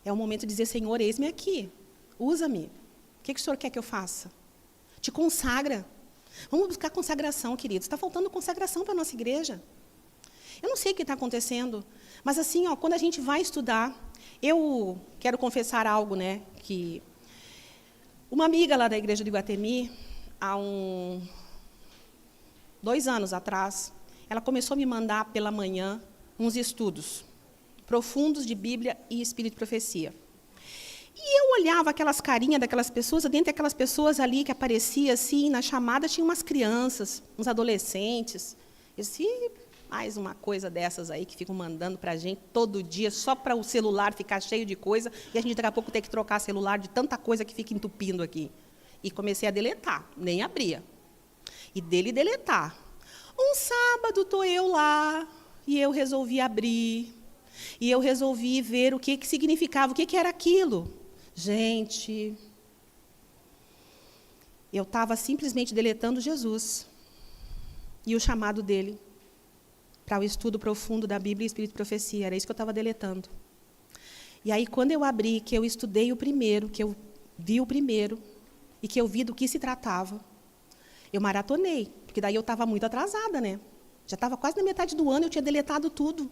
É o momento de dizer, Senhor, eis-me aqui. Usa-me. O que o Senhor quer que eu faça? Te consagra. Vamos buscar consagração, queridos. Está faltando consagração para a nossa igreja. Eu não sei o que está acontecendo, mas assim, quando a gente vai estudar, eu quero confessar algo, né, que uma amiga lá da igreja de Iguatemi, há 2 anos atrás, ela começou a me mandar pela manhã uns estudos profundos de Bíblia e Espírito e Profecia. E eu olhava aquelas carinhas daquelas pessoas, dentre aquelas pessoas ali que aparecia assim, na chamada, tinha umas crianças, uns adolescentes. Eu disse, mais uma coisa dessas aí que ficam mandando para a gente todo dia, só para o celular ficar cheio de coisa, e a gente daqui a pouco tem que trocar celular de tanta coisa que fica entupindo aqui. E comecei a deletar, nem abria. E dele deletar. Um sábado estou eu lá, e eu resolvi abrir. E eu resolvi ver o que significava, o que era aquilo. Gente, eu estava simplesmente deletando Jesus e o chamado dele para o estudo profundo da Bíblia e Espírito e Profecia. Era isso que eu estava deletando. E aí, quando eu abri, que eu estudei o primeiro, que eu vi o primeiro, e que eu vi do que se tratava, eu maratonei, porque daí eu estava muito atrasada, né? Já estava quase na metade do ano, eu tinha deletado tudo.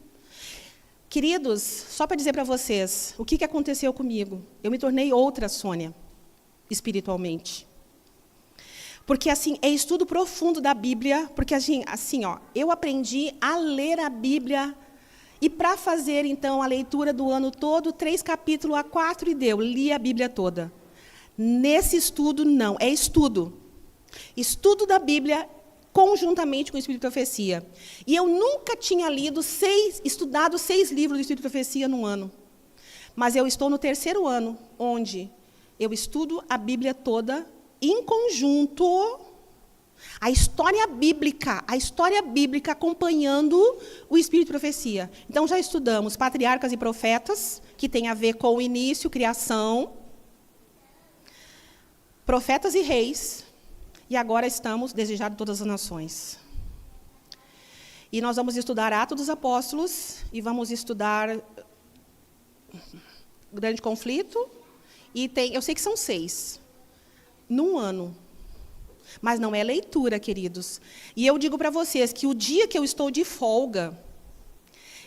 Queridos, só para dizer para vocês, o que aconteceu comigo? Eu me tornei outra Sônia, espiritualmente. Porque, assim, é estudo profundo da Bíblia, porque, assim, eu aprendi a ler a Bíblia. E para fazer, então, a leitura do ano todo, 3 capítulos a 4 e deu. Li a Bíblia toda. Nesse estudo, não. É estudo. Estudo da Bíblia conjuntamente com o Espírito e Profecia. E eu nunca tinha estudado 6 livros do Espírito e Profecia num ano. Mas eu estou no 3º ano, onde eu estudo a Bíblia toda em conjunto. A história bíblica acompanhando o Espírito e Profecia. Então, já estudamos Patriarcas e Profetas, que tem a ver com o início, criação, Profetas e Reis, e agora estamos Desejado de Todas as Nações. E nós vamos estudar Atos dos Apóstolos, e vamos estudar Grande Conflito, e eu sei que são 6, num ano. Mas não é leitura, queridos. E eu digo para vocês que o dia que eu estou de folga,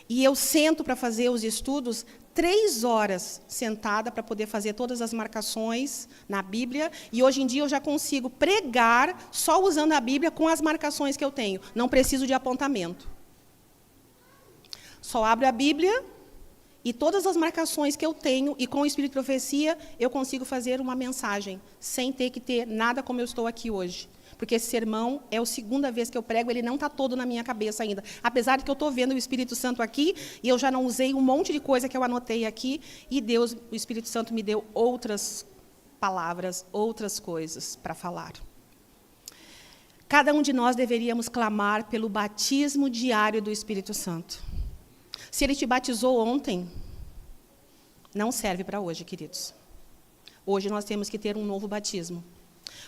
e eu sento para fazer os estudos, 3 horas sentada para poder fazer todas as marcações na Bíblia, e hoje em dia eu já consigo pregar só usando a Bíblia com as marcações que eu tenho. Não preciso de apontamento. Só abro a Bíblia, e todas as marcações que eu tenho, e com o Espírito e Profecia, eu consigo fazer uma mensagem, sem ter que ter nada como eu estou aqui hoje. Porque esse sermão é a 2ª vez que eu prego, ele não está todo na minha cabeça ainda. Apesar de que eu estou vendo o Espírito Santo aqui, e eu já não usei um monte de coisa que eu anotei aqui, e Deus, o Espírito Santo, me deu outras palavras, outras coisas para falar. Cada um de nós deveríamos clamar pelo batismo diário do Espírito Santo. Se ele te batizou ontem, não serve para hoje, queridos. Hoje nós temos que ter um novo batismo.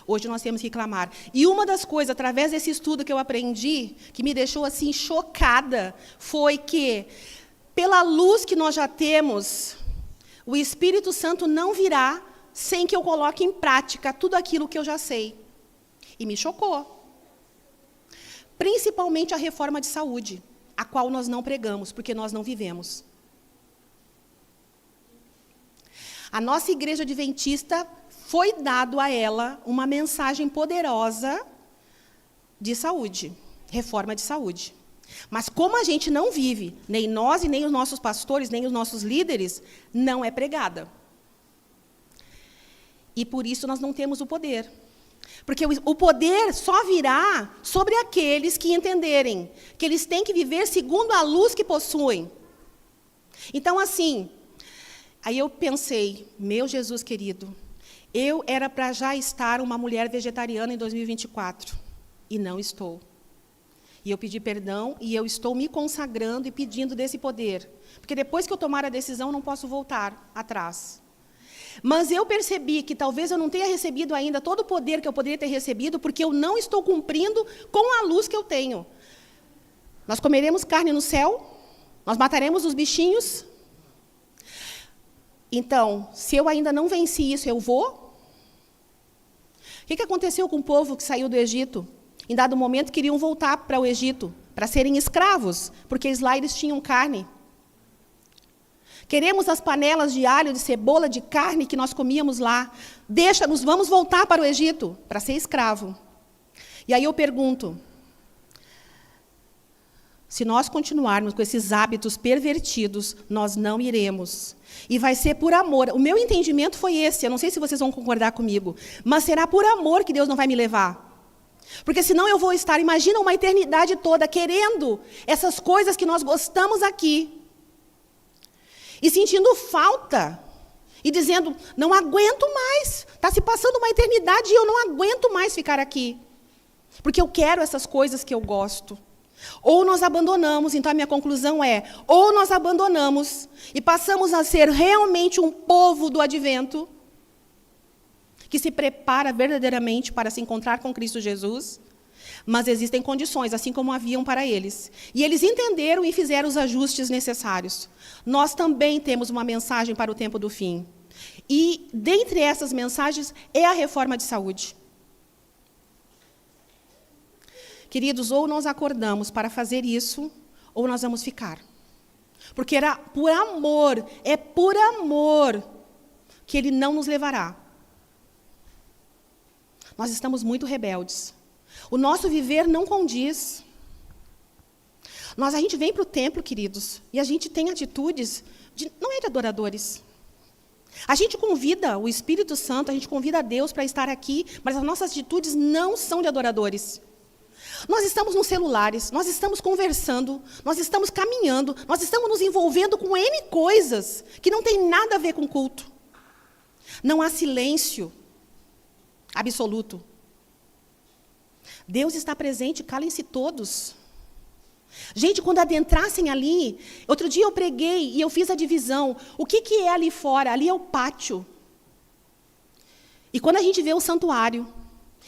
Hoje nós temos que clamar. E uma das coisas, através desse estudo que eu aprendi, que me deixou assim chocada, foi que, pela luz que nós já temos, o Espírito Santo não virá sem que eu coloque em prática tudo aquilo que eu já sei. E me chocou. Principalmente a reforma de saúde, a qual nós não pregamos, porque nós não vivemos. A nossa igreja adventista foi dado a ela uma mensagem poderosa de saúde, reforma de saúde. Mas como a gente não vive, nem nós e nem os nossos pastores, nem os nossos líderes, não é pregada. E por isso nós não temos o poder. Porque o poder só virá sobre aqueles que entenderem que eles têm que viver segundo a luz que possuem. Então, assim, aí eu pensei, meu Jesus querido, eu era para já estar uma mulher vegetariana em 2024, e não estou. E eu pedi perdão, e eu estou me consagrando e pedindo desse poder. Porque depois que eu tomar a decisão, não posso voltar atrás. Mas eu percebi que talvez eu não tenha recebido ainda todo o poder que eu poderia ter recebido, porque eu não estou cumprindo com a luz que eu tenho. Nós comeremos carne no céu, nós mataremos os bichinhos. Então, se eu ainda não venci isso, eu vou? O que aconteceu com o povo que saiu do Egito? Em dado momento, queriam voltar para o Egito, para serem escravos, porque lá eles tinham carne. Queremos as panelas de alho, de cebola, de carne que nós comíamos lá. Deixa-nos, vamos voltar para o Egito, para ser escravo. E aí eu pergunto, se nós continuarmos com esses hábitos pervertidos, nós não iremos. E vai ser por amor. O meu entendimento foi esse, eu não sei se vocês vão concordar comigo, mas será por amor que Deus não vai me levar. Porque senão eu vou estar, imagina uma eternidade toda, querendo essas coisas que nós gostamos aqui. E sentindo falta. E dizendo, não aguento mais. Está se passando uma eternidade e eu não aguento mais ficar aqui. Porque eu quero essas coisas que eu gosto. Ou nós abandonamos, então a minha conclusão é, ou nós abandonamos e passamos a ser realmente um povo do advento, que se prepara verdadeiramente para se encontrar com Cristo Jesus, mas existem condições, assim como haviam para eles. E eles entenderam e fizeram os ajustes necessários. Nós também temos uma mensagem para o tempo do fim. E, dentre essas mensagens, é a reforma de saúde. Queridos, ou nós acordamos para fazer isso, ou nós vamos ficar. Porque era por amor, é por amor, que Ele não nos levará. Nós estamos muito rebeldes. O nosso viver não condiz. A gente vem para o templo, queridos, e a gente tem atitudes, não é de adoradores. A gente convida o Espírito Santo, a gente convida a Deus para estar aqui, mas as nossas atitudes não são de adoradores. Nós estamos nos celulares, nós estamos conversando, nós estamos caminhando, nós estamos nos envolvendo com N coisas que não tem nada a ver com culto. Não há silêncio absoluto. Deus está presente, calem-se todos. Gente, quando adentrassem ali, outro dia eu preguei e eu fiz a divisão. O que é ali fora? Ali é o pátio. E quando a gente vê o santuário,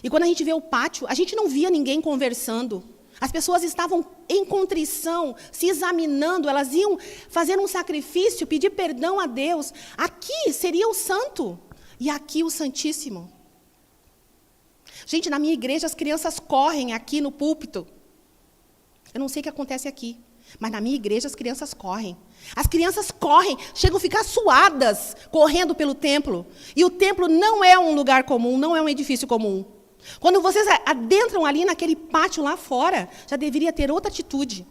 e quando a gente vê o pátio, a gente não via ninguém conversando. As pessoas estavam em contrição, se examinando, elas iam fazer um sacrifício, pedir perdão a Deus. Aqui seria o santo, e aqui o santíssimo. Gente, na minha igreja as crianças correm aqui no púlpito. Eu não sei o que acontece aqui, mas na minha igreja as crianças correm. As crianças correm, chegam a ficar suadas, correndo pelo templo. E o templo não é um lugar comum, não é um edifício comum. Quando vocês adentram ali naquele pátio lá fora, já deveria ter outra atitude.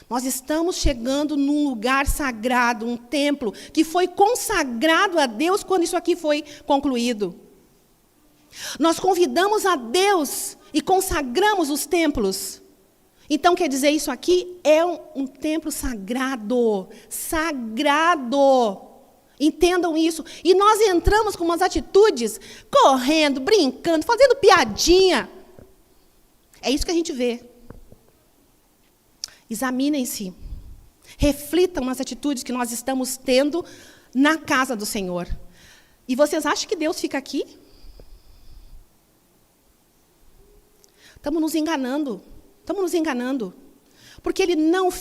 Nós estamos chegando num lugar sagrado, um templo, que foi consagrado a Deus quando isso aqui foi concluído. Nós convidamos a Deus e consagramos os templos. Então, quer dizer, isso aqui é um templo sagrado. Sagrado. Entendam isso. E nós entramos com umas atitudes, correndo, brincando, fazendo piadinha. É isso que a gente vê. Examinem-se. Reflitam nas atitudes que nós estamos tendo na casa do Senhor. E vocês acham que Deus fica aqui? Estamos nos enganando. Estamos nos enganando. Porque Ele não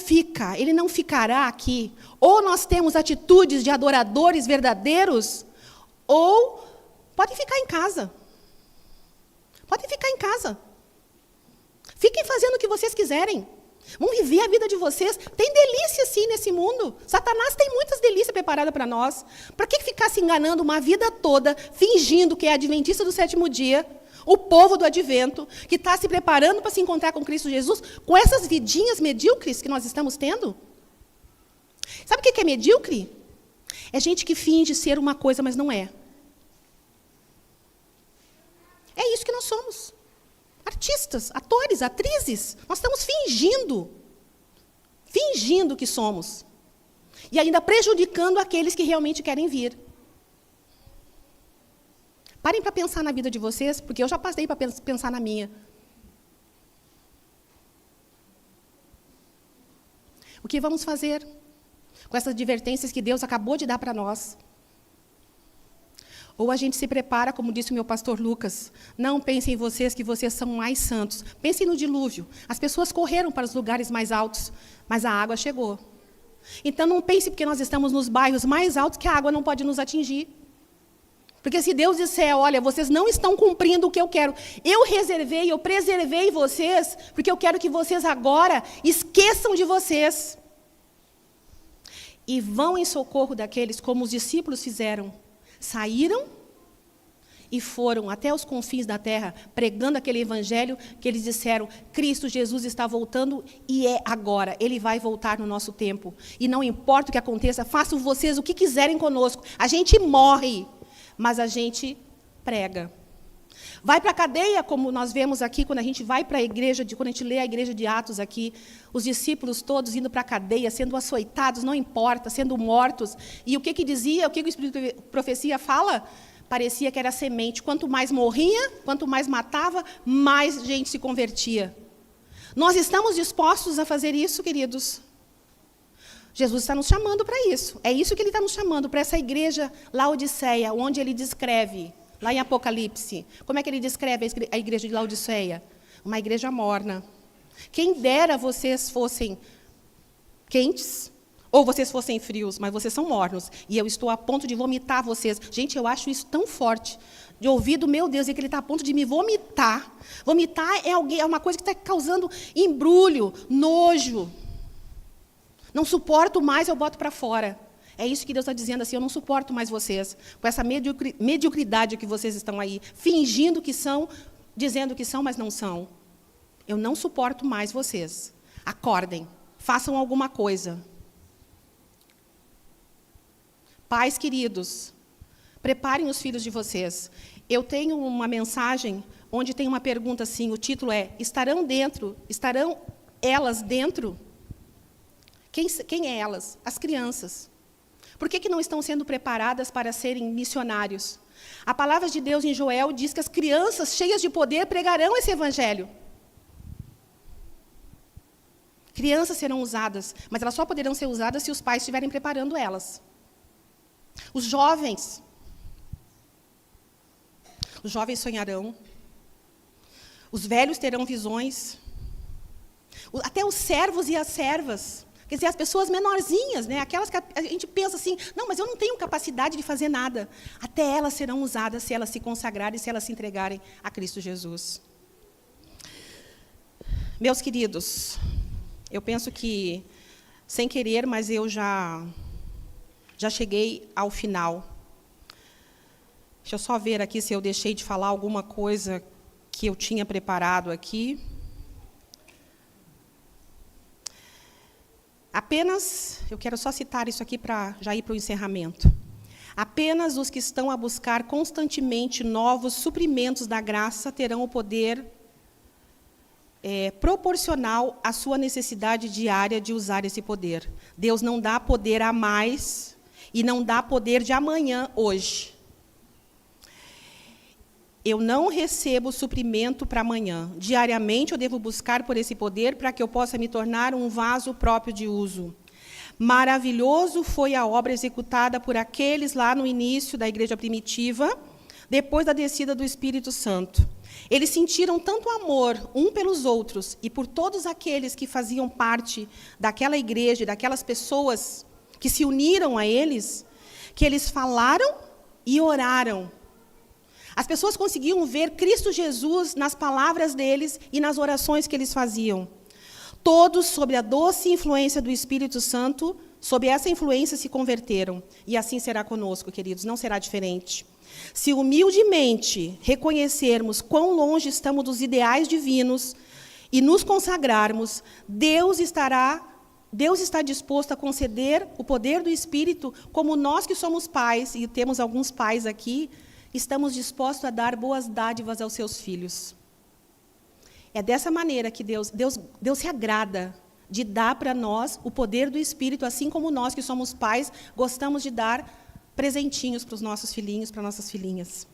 ficará aqui. Ou nós temos atitudes de adoradores verdadeiros, ou podem ficar em casa. Podem ficar em casa. Fiquem fazendo o que vocês quiserem. Vão viver a vida de vocês. Tem delícia, sim, nesse mundo. Satanás tem muitas delícias preparadas para nós. Para que ficar se enganando uma vida toda, fingindo que é adventista do sétimo dia, o povo do advento, que está se preparando para se encontrar com Cristo Jesus, com essas vidinhas medíocres que nós estamos tendo? Sabe o que é medíocre? É gente que finge ser uma coisa, mas não é. É isso que nós somos. Artistas, atores, atrizes. Nós estamos fingindo que somos. E ainda prejudicando aqueles que realmente querem vir. Parem para pensar na vida de vocês, porque eu já passei para pensar na minha. O que vamos fazer com essas advertências que Deus acabou de dar para nós? Ou a gente se prepara, como disse o meu pastor Lucas, não pensem em vocês que vocês são mais santos. Pensem no dilúvio. As pessoas correram para os lugares mais altos, mas a água chegou. Então não pense porque nós estamos nos bairros mais altos que a água não pode nos atingir. Porque se Deus disser, olha, vocês não estão cumprindo o que eu quero, eu reservei, eu preservei vocês, porque eu quero que vocês agora esqueçam de vocês. E vão em socorro daqueles, como os discípulos fizeram. Saíram e foram até os confins da terra, pregando aquele evangelho que eles disseram, Cristo Jesus está voltando e é agora, Ele vai voltar no nosso tempo. E não importa o que aconteça, façam vocês o que quiserem conosco. A gente morre, mas a gente prega. Vai para a cadeia, como nós vemos aqui, quando a gente vai para a igreja, quando a gente lê a igreja de Atos aqui, os discípulos todos indo para a cadeia, sendo açoitados, não importa, sendo mortos. E o que dizia, o que o Espírito de Profecia fala? Parecia que era semente. Quanto mais morria, quanto mais matava, mais gente se convertia. Nós estamos dispostos a fazer isso, queridos? Jesus está nos chamando para isso. É isso que ele está nos chamando, para essa igreja Laodiceia, onde ele descreve, lá em Apocalipse, como é que ele descreve a igreja de Laodiceia? Uma igreja morna. Quem dera vocês fossem quentes, ou vocês fossem frios, mas vocês são mornos. E eu estou a ponto de vomitar vocês. Gente, eu acho isso tão forte. De ouvido, meu Deus, é que ele está a ponto de me vomitar. Vomitar é uma coisa que está causando embrulho, nojo. Não suporto mais, eu boto para fora. É isso que Deus está dizendo assim, eu não suporto mais vocês. Com essa mediocridade que vocês estão aí, fingindo que são, dizendo que são, mas não são. Eu não suporto mais vocês. Acordem, façam alguma coisa. Pais queridos, preparem os filhos de vocês. Eu tenho uma mensagem onde tem uma pergunta assim, o título é, estarão elas dentro? Quem é elas? As crianças. Por que não estão sendo preparadas para serem missionários? A palavra de Deus em Joel diz que as crianças cheias de poder pregarão esse evangelho. Crianças serão usadas, mas elas só poderão ser usadas se os pais estiverem preparando elas. Os jovens sonharão. Os velhos terão visões. Até os servos e as servas. Quer dizer, as pessoas menorzinhas, né? Aquelas que a gente pensa assim, não, mas eu não tenho capacidade de fazer nada. Até elas serão usadas se elas se consagrarem, se elas se entregarem a Cristo Jesus. Meus queridos, eu penso que, sem querer, mas eu já cheguei ao final. Deixa eu só ver aqui se eu deixei de falar alguma coisa que eu tinha preparado aqui. Apenas, eu quero só citar isso aqui para já ir para o encerramento. Apenas os que estão a buscar constantemente novos suprimentos da graça terão o poder proporcional à sua necessidade diária de usar esse poder. Deus não dá poder a mais e não dá poder de amanhã, hoje. Eu não recebo suprimento para amanhã. Diariamente eu devo buscar por esse poder para que eu possa me tornar um vaso próprio de uso. Maravilhoso foi a obra executada por aqueles lá no início da igreja primitiva, depois da descida do Espírito Santo. Eles sentiram tanto amor um pelos outros e por todos aqueles que faziam parte daquela igreja, daquelas pessoas que se uniram a eles, que eles falaram e oraram. As pessoas conseguiam ver Cristo Jesus nas palavras deles e nas orações que eles faziam. Todos, sob a doce influência do Espírito Santo, sob essa influência se converteram. E assim será conosco, queridos, não será diferente. Se humildemente reconhecermos quão longe estamos dos ideais divinos e nos consagrarmos, Deus está disposto a conceder o poder do Espírito, como nós que somos pais, e temos alguns pais aqui, estamos dispostos a dar boas dádivas aos seus filhos. É dessa maneira que Deus se agrada de dar para nós o poder do Espírito, assim como nós que somos pais, gostamos de dar presentinhos para os nossos filhinhos, para nossas filhinhas.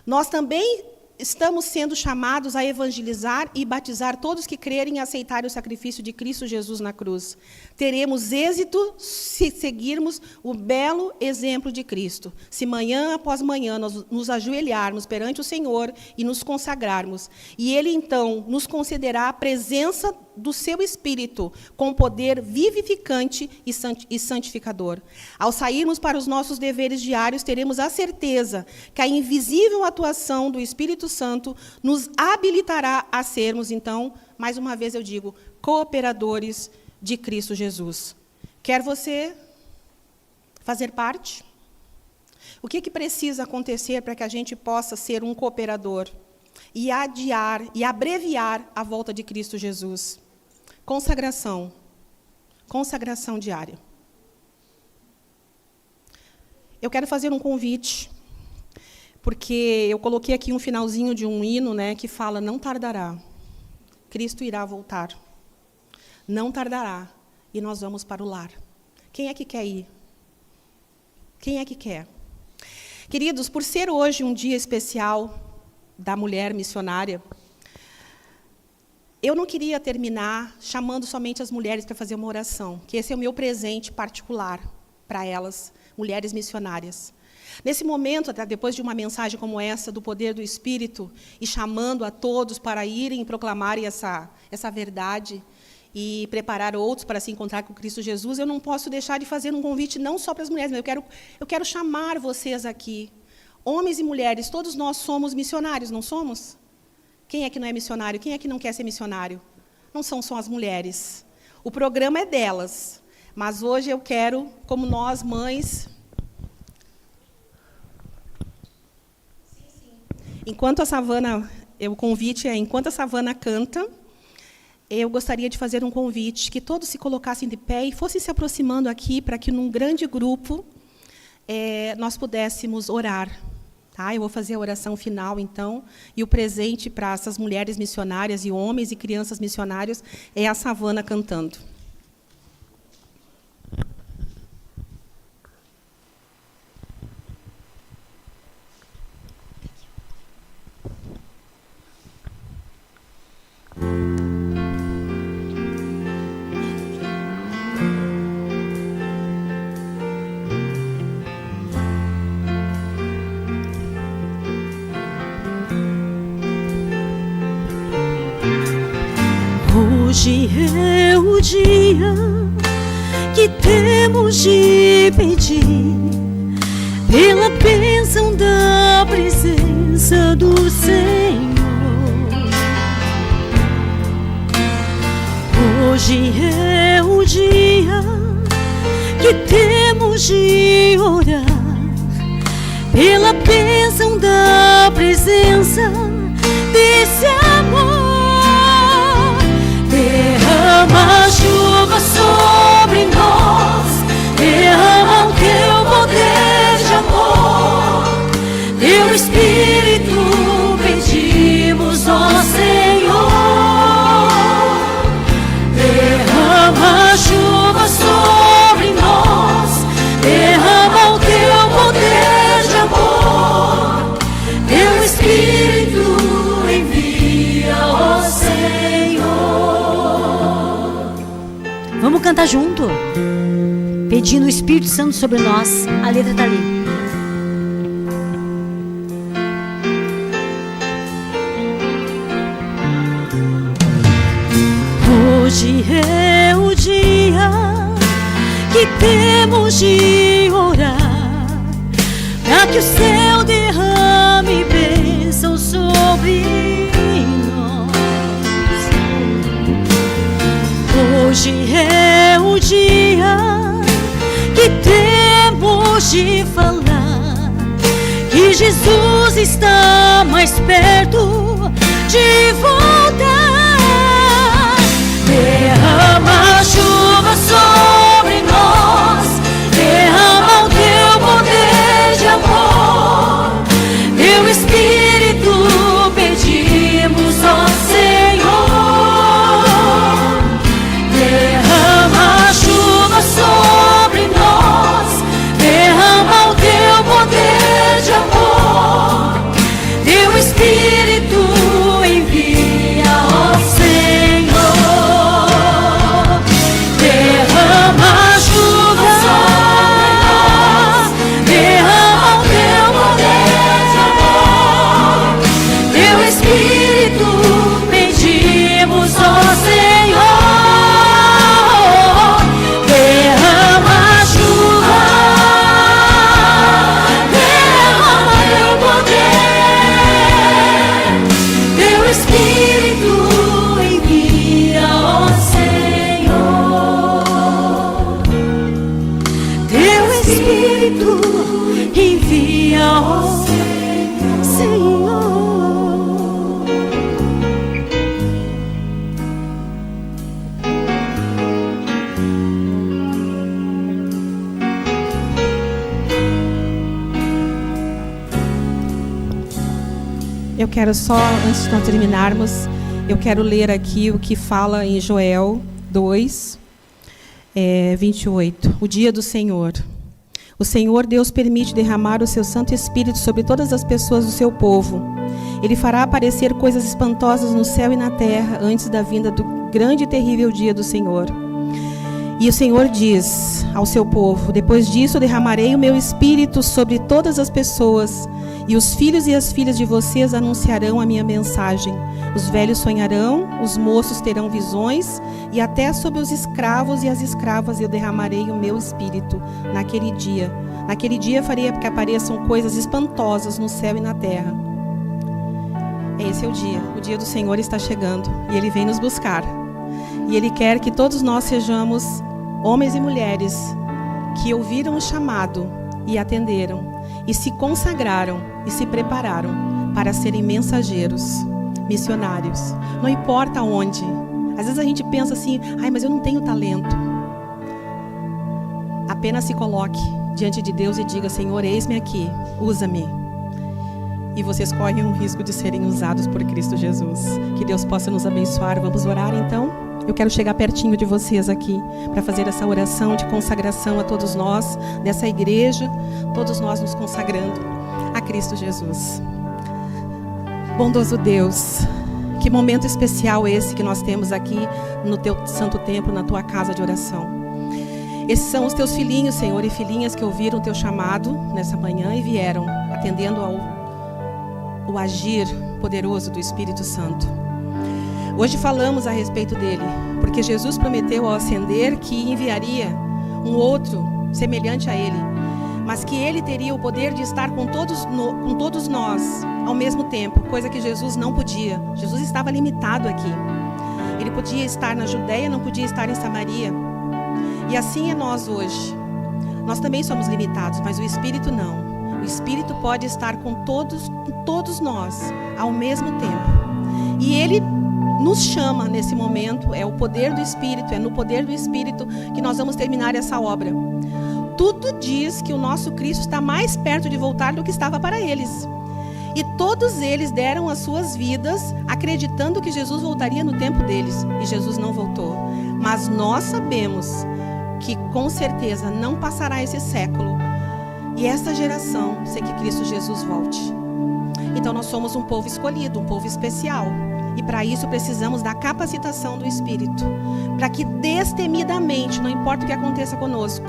Nós também estamos sendo chamados a evangelizar e batizar todos que crerem e aceitarem o sacrifício de Cristo Jesus na cruz. Teremos êxito se seguirmos o belo exemplo de Cristo. Se manhã após manhã nós nos ajoelharmos perante o Senhor e nos consagrarmos, e Ele então nos concederá a presença do seu Espírito com poder vivificante e santificador. Ao sairmos para os nossos deveres diários, teremos a certeza que a invisível atuação do Espírito Santo nos habilitará a sermos, então, mais uma vez eu digo, cooperadores de Cristo Jesus. Quer você fazer parte? O que precisa acontecer para que a gente possa ser um cooperador e adiar e abreviar a volta de Cristo Jesus? Consagração diária. Eu quero fazer um convite, porque eu coloquei aqui um finalzinho de um hino, né, que fala, não tardará, Cristo irá voltar. Não tardará, e nós vamos para o lar. Quem é que quer ir? Quem é que quer? Queridos, por ser hoje um dia especial da mulher missionária, Eu não queria terminar chamando somente as mulheres para fazer uma oração, que esse é o meu presente particular para elas, mulheres missionárias. Nesse momento, até depois de uma mensagem como essa, do poder do Espírito, e chamando a todos para irem e proclamarem essa verdade, e preparar outros para se encontrar com Cristo Jesus, eu não posso deixar de fazer um convite não só para as mulheres, mas eu quero chamar vocês aqui, homens e mulheres, todos nós somos missionários, não somos? Quem é que não é missionário? Quem é que não quer ser missionário? Não são só as mulheres. O programa é delas, mas hoje eu quero, como nós, mães... Enquanto a Savana, o convite é, enquanto a Savana canta, eu gostaria de fazer um convite, que todos se colocassem de pé e fossem se aproximando aqui, para que, num grande grupo, nós pudéssemos orar. Tá? Eu vou fazer a oração final, então, e o presente para essas mulheres missionárias, e homens e crianças missionários, é a Savana cantando. Hoje é o dia que temos de pedir pela bênção da presença do Senhor. Hoje é o dia que temos de orar pela bênção da presença desse amor. Derrama a chuva sobre nós, derrama o teu poder de amor, teu Espírito pedimos, ó Senhor. Derrama a chuva sobre nós, derrama o teu poder de amor, teu Espírito envia, ó Senhor. Vamos cantar junto, pedindo o Espírito Santo sobre nós. A letra está ali. Hoje é o dia que temos de orar para que o céu derrame bênção sobre nós. Hoje é o dia que temos de falar que Jesus está mais perto de voltar. Derrama a chuva sobre nós, derrama o teu poder de amor, teu Espírito pedimos, ó Senhor. Derrama a chuva sobre nós, derrama o teu poder de amor, teu Espírito envia, ó Senhor. Derrama a chuva sobre nós, derrama o teu poder de amor, teu Espírito pedimos, ó Senhor. Derrama a chuva, derrama teu poder, teu Espírito envia, ó Senhor. Teu Espírito envia, ó Senhor. Eu quero só, antes de nós terminarmos, eu quero ler aqui o que fala em Joel 2, 28. O dia do Senhor. O Senhor Deus permite derramar o seu Santo Espírito sobre todas as pessoas do seu povo. Ele fará aparecer coisas espantosas no céu e na terra antes da vinda do grande e terrível dia do Senhor. E o Senhor diz ao seu povo: depois disso derramarei o meu espírito sobre todas as pessoas, e os filhos e as filhas de vocês anunciarão a minha mensagem. Os velhos sonharão, os moços terão visões, e até sobre os escravos e as escravas eu derramarei o meu espírito naquele dia. Naquele dia farei que apareçam coisas espantosas no céu e na terra. Esse é o dia do Senhor está chegando, e Ele vem nos buscar. E Ele quer que todos nós sejamos homens e mulheres que ouviram o chamado e atenderam, e se consagraram e se prepararam para serem mensageiros, missionários. Não importa onde. Às vezes a gente pensa assim: ai, mas eu não tenho talento. Apenas se coloque diante de Deus e diga: Senhor, eis-me aqui, usa-me. E vocês correm o risco de serem usados por Cristo Jesus. Que Deus possa nos abençoar. Vamos orar então? Eu quero chegar pertinho de vocês aqui para fazer essa oração de consagração a todos nós, dessa igreja, todos nós nos consagrando a Cristo Jesus. Bondoso Deus, que momento especial esse que nós temos aqui no Teu santo templo, na Tua casa de oração. Esses são os Teus filhinhos, Senhor, e filhinhas que ouviram o Teu chamado nessa manhã e vieram atendendo ao agir poderoso do Espírito Santo. Hoje falamos a respeito dele, porque Jesus prometeu ao ascender que enviaria um outro semelhante a ele, mas que ele teria o poder de estar com todos nós ao mesmo tempo, coisa que Jesus não podia. Jesus estava limitado aqui. Ele podia estar na Judeia, não podia estar em Samaria. E assim é nós hoje. Nós também somos limitados, mas o Espírito não. O Espírito pode estar com todos nós ao mesmo tempo. E Ele nos chama nesse momento, é o poder do Espírito, é no poder do Espírito que nós vamos terminar essa obra. Tudo diz que o nosso Cristo está mais perto de voltar do que estava para eles. E todos eles deram as suas vidas acreditando que Jesus voltaria no tempo deles. E Jesus não voltou. Mas nós sabemos que com certeza não passará esse século e essa geração sem que Cristo Jesus volte. Então nós somos um povo escolhido, um povo especial. E para isso precisamos da capacitação do Espírito, para que destemidamente, não importa o que aconteça conosco,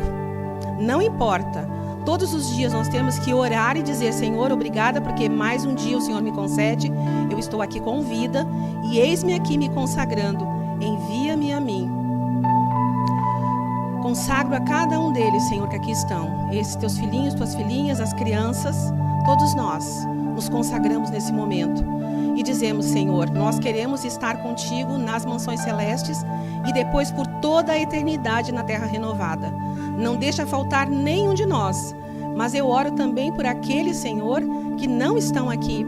não importa, todos os dias nós temos que orar e dizer: Senhor, obrigada, porque mais um dia o Senhor me concede, eu estou aqui com vida, e eis-me aqui me consagrando, envia-me a mim. Consagro a cada um deles, Senhor, que aqui estão, esses teus filhinhos, tuas filhinhas, as crianças, todos nós nos consagramos nesse momento. E dizemos: Senhor, nós queremos estar contigo nas mansões celestes e depois por toda a eternidade na terra renovada. Não deixa faltar nenhum de nós. Mas eu oro também por aqueles, Senhor, que não estão aqui.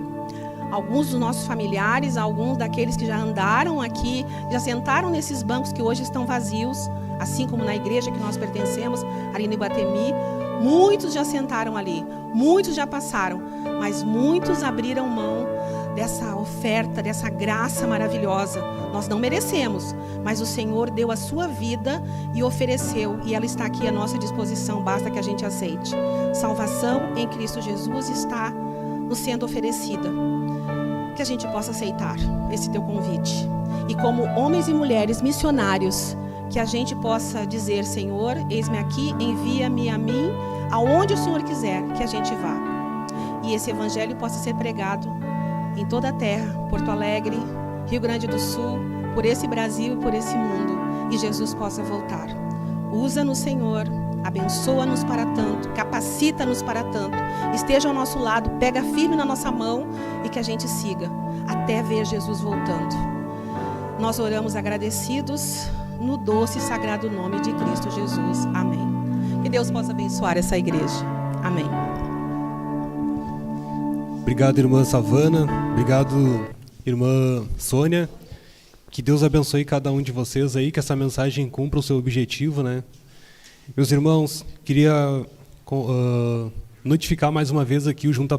Alguns dos nossos familiares, alguns daqueles que já andaram aqui, já sentaram nesses bancos que hoje estão vazios, assim como na igreja que nós pertencemos, ali no Iguatemi. Muitos já sentaram ali, muitos já passaram, mas muitos abriram mão dessa oferta, dessa graça maravilhosa. Nós não merecemos, mas o Senhor deu a sua vida e ofereceu, e ela está aqui à nossa disposição, basta que a gente aceite. Salvação em Cristo Jesus está nos sendo oferecida. Que a gente possa aceitar esse teu convite. E como homens e mulheres missionários, que a gente possa dizer: Senhor, eis-me aqui, envia-me a mim, aonde o Senhor quiser que a gente vá. E esse evangelho possa ser pregado em toda a terra, Porto Alegre, Rio Grande do Sul, por esse Brasil e por esse mundo, e Jesus possa voltar. Usa-nos, Senhor, abençoa-nos para tanto, capacita-nos para tanto, esteja ao nosso lado, pega firme na nossa mão e que a gente siga, até ver Jesus voltando. Nós oramos agradecidos no doce e sagrado nome de Cristo Jesus. Amém. Que Deus possa abençoar essa igreja. Amém. Obrigado, irmã Savana. Obrigado, irmã Sônia. Que Deus abençoe cada um de vocês aí, que essa mensagem cumpra o seu objetivo, né? Meus irmãos, queria notificar mais uma vez aqui o Junta